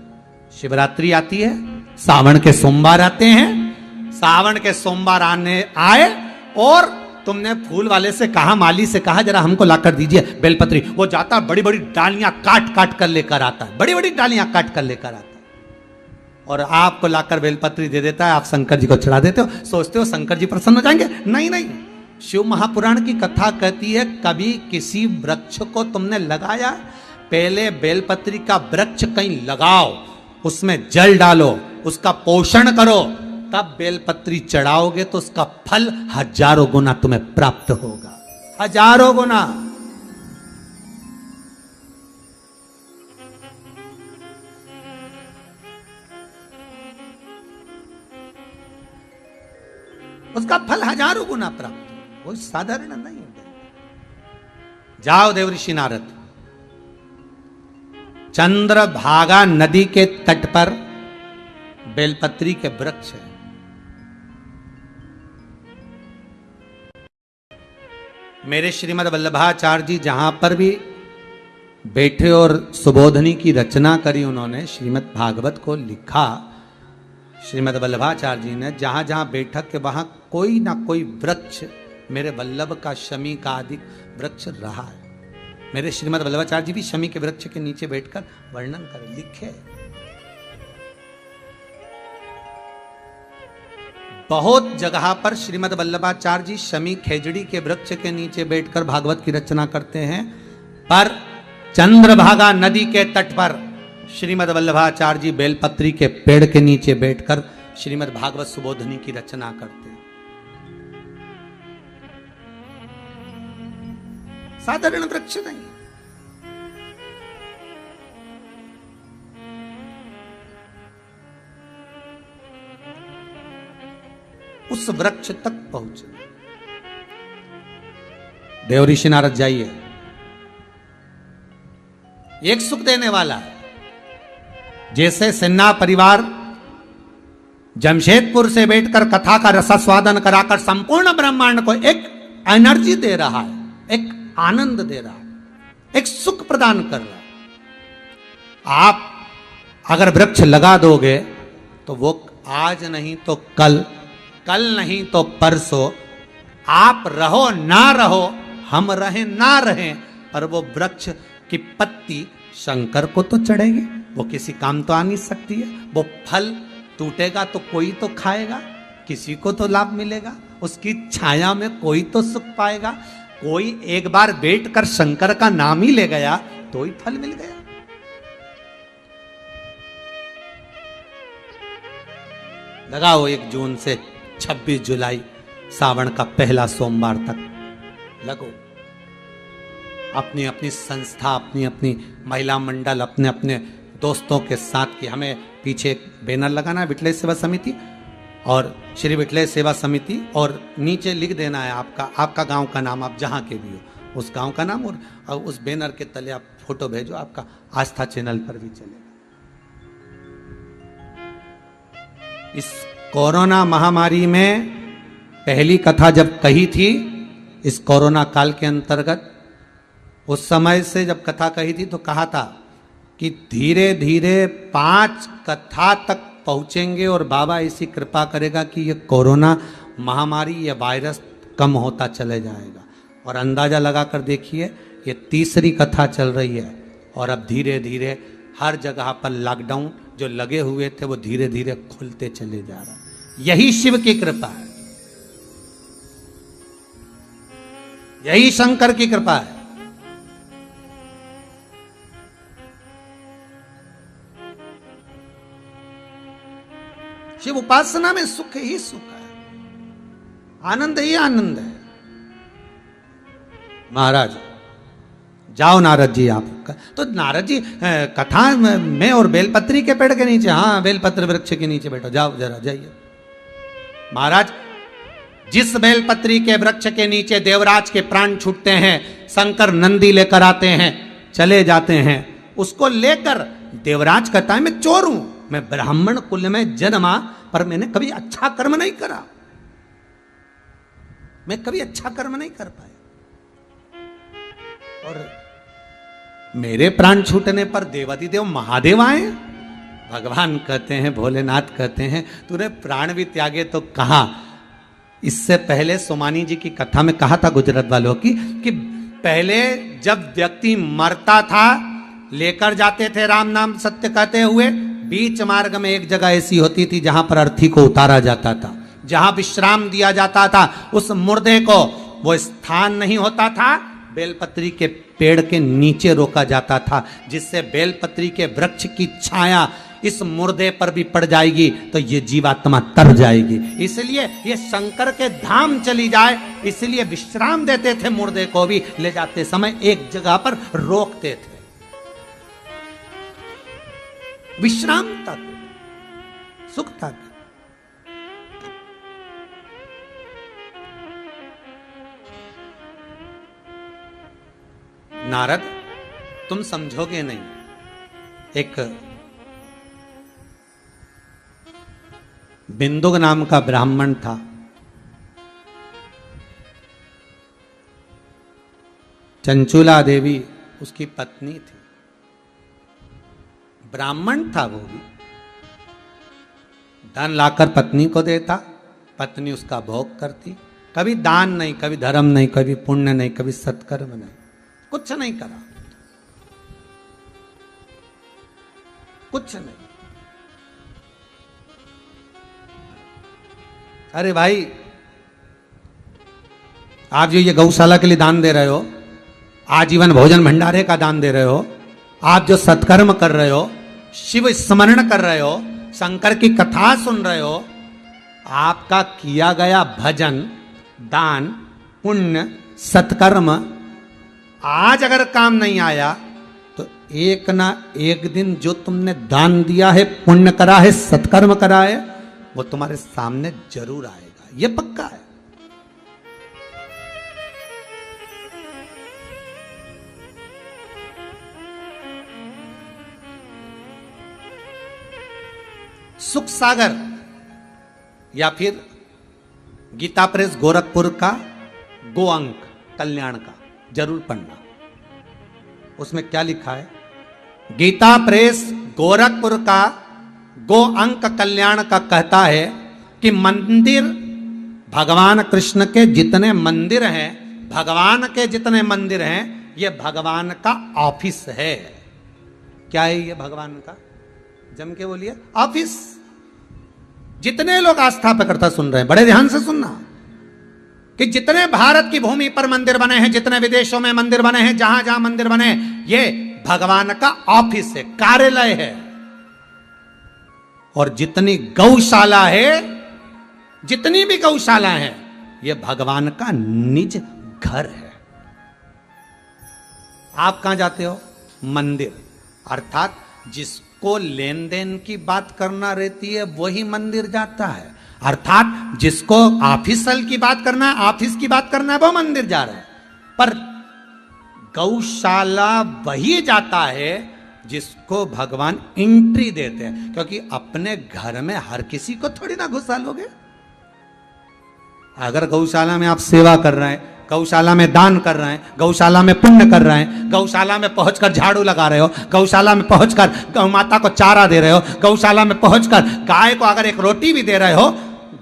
शिवरात्रि आती है, सावन के सोमवार आते हैं, सावन के सोमवार आए और तुमने फूल वाले से कहा, माली से कहा, जरा हमको लाकर दीजिए बेलपत्री, वो जाता बड़ी बड़ी डालियां काट काट कर लेकर आता है, बड़ी बड़ी डालियां काट कर लेकर आता है, और आपको लाकर बेलपत्री दे देता है। आप शंकर जी को चढ़ा देते हो, सोचते हो शंकर जी प्रसन्न हो जाएंगे। नहीं नहीं, शिव महापुराण की कथा कहती है, कभी किसी वृक्ष को तुमने लगाया, पहले बेलपत्री का वृक्ष कहीं लगाओ, उसमें जल डालो, उसका पोषण करो, तब बेलपत्री चढ़ाओगे तो उसका फल 1000 गुना तुम्हें प्राप्त होगा, 1000 गुना। उसका फल 1000 गुना प्राप्त, कोई साधारण नहीं है। जाओ देवऋषि नारद, चंद्रभागा नदी के तट पर बेलपत्री के वृक्ष है, मेरे श्रीमद् वल्लभाचार्य जी जहां पर भी बैठे और सुबोधनी की रचना करी उन्होंने, श्रीमद् भागवत को लिखा श्रीमद् वल्लभाचार्य जी ने, जहां जहां बैठक के वहां कोई ना कोई वृक्ष मेरे वल्लभ का, शमी का आदि वृक्ष रहा है। मेरे श्रीमद् वल्लभाचार्य जी भी शमी के वृक्ष के नीचे बैठकर वर्णन कर लिखे। बहुत जगह पर श्रीमद् वल्लभाचार्य जी शमी खेजड़ी के वृक्ष के नीचे बैठकर भागवत की रचना करते हैं, पर चंद्रभागा नदी के तट पर श्रीमद् वल्लभाचार्य जी बेलपत्री के पेड़ के नीचे बैठकर श्रीमद् भागवत सुबोधनी की रचना करते हैं। साधारण वृक्ष नहीं, उस वृक्ष तक पहुंचे। देव ऋषि नारद जाइए, एक सुख देने वाला है। जैसे सिन्हा परिवार जमशेदपुर से बैठकर कथा का रसास्वादन कराकर संपूर्ण ब्रह्मांड को एक एनर्जी दे रहा है, एक आनंद दे रहा है, एक सुख प्रदान कर रहा है। आप अगर वृक्ष लगा दोगे तो वो आज नहीं तो कल, कल नहीं तो परसों, आप रहो ना रहो, हम रहें ना रहें, पर वो वृक्ष की पत्ती शंकर को तो चढ़ेगी, वो किसी काम तो आ नहीं सकती है। वो फल टूटेगा तो कोई तो खाएगा, किसी को तो लाभ मिलेगा, उसकी छाया में कोई तो सुख पाएगा। कोई एक बार बैठकर शंकर का नाम ही ले गया तो ही फल मिल गया। लगाओ 1 जून से 26 जुलाई सावन का पहला सोमवार तक लगो। अपनी अपनी संस्था, अपनी अपनी महिला मंडल, अपने अपने दोस्तों के साथ कि हमें पीछे एक बैनर लगाना है विठलेश सेवा समिति और श्री विठलेश सेवा समिति, और नीचे लिख देना है आपका गांव का नाम, आप जहां के भी हो उस गांव का नाम, और उस बैनर के तले आप फोटो भेजो, आपका आस्था चैनल पर भी चलेगा। इस कोरोना महामारी में पहली कथा जब कही थी, इस कोरोना काल के अंतर्गत, उस समय से जब कथा कही थी तो कहा था कि धीरे धीरे 5 कथा तक पहुंचेंगे और बाबा ऐसी कृपा करेगा कि ये कोरोना महामारी, ये वायरस कम होता चले जाएगा। और अंदाजा लगा कर देखिए, ये 3री कथा चल रही है और अब धीरे धीरे हर जगह पर लॉकडाउन जो लगे हुए थे वो धीरे धीरे खुलते चले जा रहा है। यही शिव की कृपा है, यही शंकर की कृपा है। शिव उपासना में सुख ही सुख है, आनंद ही आनंद है। महाराज जाओ नारद जी, आप तो नारद जी कथा में और बेलपत्री के पेड़ के नीचे, हाँ बेलपत्र वृक्ष के नीचे बैठो, जाओ जरा जाइए। महाराज जिस बेलपत्री के वृक्ष के नीचे देवराज के प्राण छूटते हैं, शंकर नंदी लेकर आते हैं, चले जाते हैं, उसको लेकर देवराज कहता है मैं चोर हूं, मैं ब्राह्मण कुल में जन्मा, पर मैंने कभी अच्छा कर्म नहीं करा, मैं कभी अच्छा कर्म नहीं कर पाया, और मेरे प्राण छूटने पर देवादिदेव महादेव आए। भगवान कहते हैं, भोलेनाथ कहते हैं, तूने प्राण भी त्यागे तो कहा। इससे पहले सोमानी जी की कथा में कहा था गुजरात वालों की कि पहले जब व्यक्ति मरता था, लेकर जाते थे राम नाम सत्य कहते हुए, बीच मार्ग में एक जगह ऐसी होती थी जहां पर अर्थी को उतारा जाता था, जहां विश्राम दिया जाता था। उस मुर्दे को वो स्थान नहीं होता था, बेलपत्री के पेड़ के नीचे रोका जाता था, जिससे बेलपत्री के वृक्ष की छाया इस मुर्दे पर भी पड़ जाएगी तो ये जीवात्मा तर जाएगी। इसलिए ये शंकर के धाम चली जाए, इसलिए विश्राम देते थे, मुर्दे को भी ले जाते समय एक जगह पर रोकते थे, विश्राम तक, सुख तक। नारद तुम समझोगे नहीं, एक बिंदुक नाम का ब्राह्मण था, चंचुला देवी उसकी पत्नी थी, ब्राह्मण था वो भी, धन लाकर पत्नी को देता, पत्नी उसका भोग करती, कभी दान नहीं, कभी धर्म नहीं, कभी पुण्य नहीं, कभी सत्कर्म नहीं, कुछ नहीं करा, कुछ नहीं। अरे भाई, आप जो ये गौशाला के लिए दान दे रहे हो, आजीवन भोजन भंडारे का दान दे रहे हो, आप जो सत्कर्म कर रहे हो, शिव स्मरण कर रहे हो, शंकर की कथा सुन रहे हो, आपका किया गया भजन, दान, पुण्य, सत्कर्म आज अगर काम नहीं आया तो एक ना एक दिन जो तुमने दान दिया है, पुण्य करा है, सत्कर्म करा है, वो तुम्हारे सामने जरूर आएगा, ये पक्का है। सुख सागर या फिर गीता प्रेस गोरखपुर का गो अंक कल्याण का जरूर पढ़ना। उसमें क्या लिखा है? गीता प्रेस गोरखपुर का गो अंक कल्याण का कहता है कि मंदिर, भगवान कृष्ण के जितने मंदिर हैं, भगवान के जितने मंदिर हैं, ये भगवान का ऑफिस है। क्या है ये भगवान का? जम के बोलिए, ऑफिस। जितने लोग आस्था प्रकटता सुन रहे हैं, बड़े ध्यान से सुनना, कि जितने भारत की भूमि पर मंदिर बने हैं, जितने विदेशों में मंदिर बने हैं, जहां जहां मंदिर बने हैं, ये भगवान का ऑफिस है, कार्यालय है। और जितनी गौशाला है, जितनी भी गौशाला है, ये भगवान का निज घर है। आप कहां जाते हो? मंदिर। अर्थात जिसको लेन देन की बात करना रहती है वही मंदिर जाता है, अर्थात जिसको ऑफिसल की बात करना है, ऑफिस की बात करना है, वो मंदिर जा रहा है। पर गौशाला वही जाता है जिसको भगवान एंट्री देते हैं, क्योंकि अपने घर में हर किसी को थोड़ी ना घुसा लोगे। अगर गौशाला में आप सेवा कर रहे हैं, गौशाला में दान कर रहे हैं, गौशाला में पुण्य कर रहे हैं, गौशाला में पहुंचकर झाड़ू लगा रहे हो, गौशाला में पहुंचकर गौ माता को चारा दे रहे हो, गौशाला में पहुंचकर गाय को अगर एक रोटी भी दे रहे हो,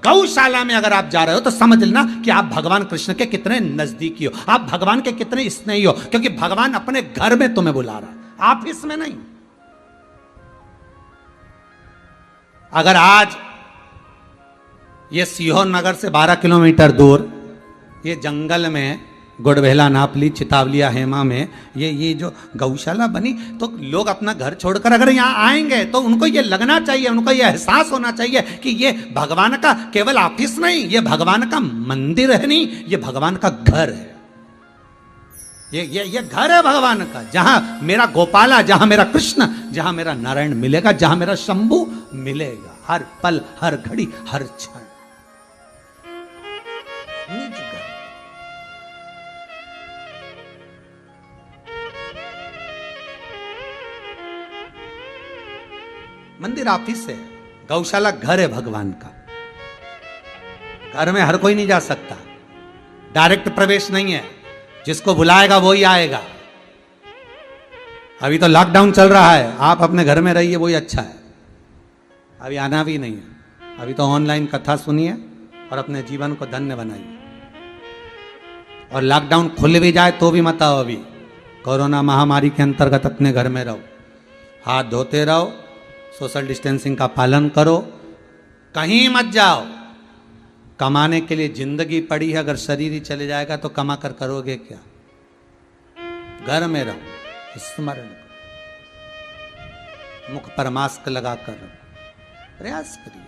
गौशाला में अगर आप जा रहे हो, तो समझ लेना कि आप भगवान कृष्ण के कितने नजदीकी हो, आप भगवान के कितने स्नेही हो, क्योंकि भगवान अपने घर में तुम्हें बुला रहा है, ऑफिस में नहीं। अगर आज ये सीहोर नगर से 12 किलोमीटर दूर ये जंगल में गुड़बेला, नापली, चितावलिया, हेमा में ये जो गौशाला बनी, तो लोग अपना घर छोड़कर अगर यहाँ आएंगे तो उनको ये लगना चाहिए, उनको ये एहसास होना चाहिए कि ये भगवान का केवल ऑफिस नहीं, ये भगवान का मंदिर है, नहीं, ये भगवान का घर है। ये घर है भगवान का, जहां मेरा गोपाला, जहां मेरा कृष्ण, जहां मेरा नारायण मिलेगा, जहां मेरा शंभू मिलेगा, हर पल, हर घड़ी, हर क्षण। मंदिर ऑफिस है, गौशाला घर है भगवान का। घर में हर कोई नहीं जा सकता, डायरेक्ट प्रवेश नहीं है, जिसको बुलाएगा वही आएगा। अभी तो लॉकडाउन चल रहा है, आप अपने घर में रहिए, वही अच्छा है। अभी आना भी नहीं है, अभी तो ऑनलाइन कथा सुनिए और अपने जीवन को धन्य बनाइए। और लॉकडाउन खुल भी जाए तो भी मत आओ, अभी कोरोना महामारी के अंतर्गत अपने घर में रहो, हाथ धोते रहो, सोशल डिस्टेंसिंग का पालन करो, कहीं मत जाओ। कमाने के लिए जिंदगी पड़ी है, अगर शरीर ही चले जाएगा तो कमा कर करोगे क्या? घर में रहो, स्मरण करो, मुख पर मास्क लगाकर रहो, प्रयास करिए।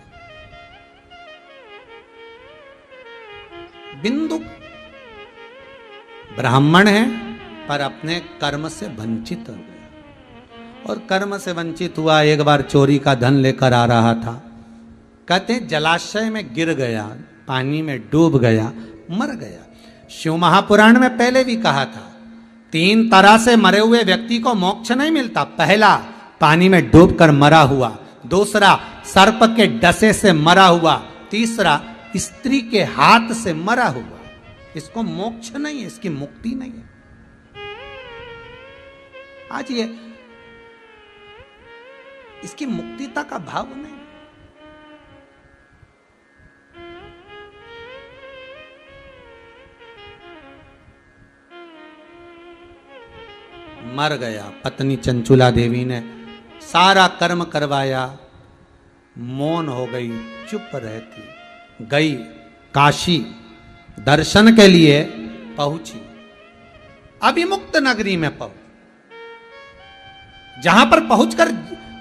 बिंदु ब्राह्मण है पर अपने कर्म से वंचित हो गया, और कर्म से वंचित हुआ। एक बार चोरी का धन लेकर आ रहा था, कहते जलाशय में गिर गया, पानी में डूब गया, मर गया। शिव महापुराण में पहले भी कहा था, 3 तरह से मरे हुए व्यक्ति को मोक्ष नहीं मिलता। पहला, पानी में डूबकर मरा हुआ, दूसरा, सर्प के डसे से मरा हुआ, तीसरा, स्त्री के हाथ से मरा हुआ। इसको मोक्ष नहीं है, इसकी मुक्ति नहीं है। आज ये इसकी मुक्तिता का भाव नहीं। मर गया। पत्नी चंचुला देवी ने सारा कर्म करवाया, मौन हो गई, चुप रहती, गई काशी दर्शन के लिए पहुंची। अभिमुक्त नगरी में पहुंच, जहां पर पहुंचकर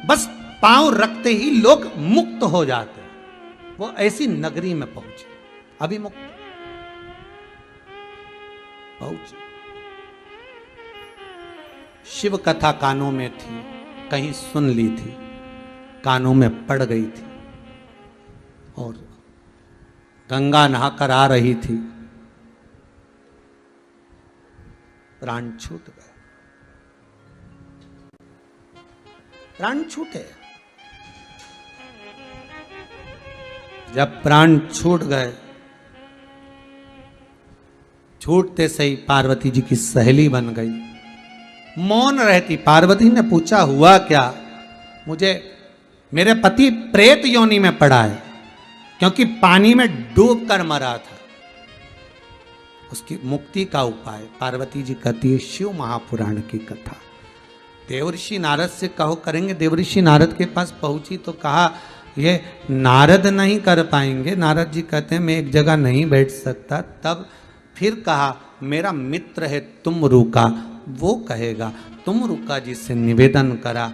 बस पांव रखते ही लोग मुक्त हो जाते, वो ऐसी नगरी में पहुंचे। अभिमुक्त पहुंचे, शिव कथा कानों में थी, कहीं सुन ली थी, कानों में पड़ गई थी, और गंगा नहाकर आ रही थी, प्राण छूट गए। प्राण छूटे। जब प्राण छूट गए, छूटते से ही पार्वती जी की सहेली बन गई, मौन रहती। पार्वती ने पूछा हुआ क्या? मुझे मेरे पति प्रेत योनि में पड़ा है, क्योंकि पानी में डूबकर मरा था। उसकी मुक्ति का उपाय पार्वती जी कहती है, शिव महापुराण की कथा। देवर्षि नारद से कहो करेंगे। देवर्षि नारद के पास पहुंची तो कहा ये नारद नहीं कर पाएंगे। नारद जी कहते हैं मैं एक जगह नहीं बैठ सकता। तब फिर कहा मेरा मित्र है तुम रुका, वो कहेगा। तुम रुका जी से निवेदन करा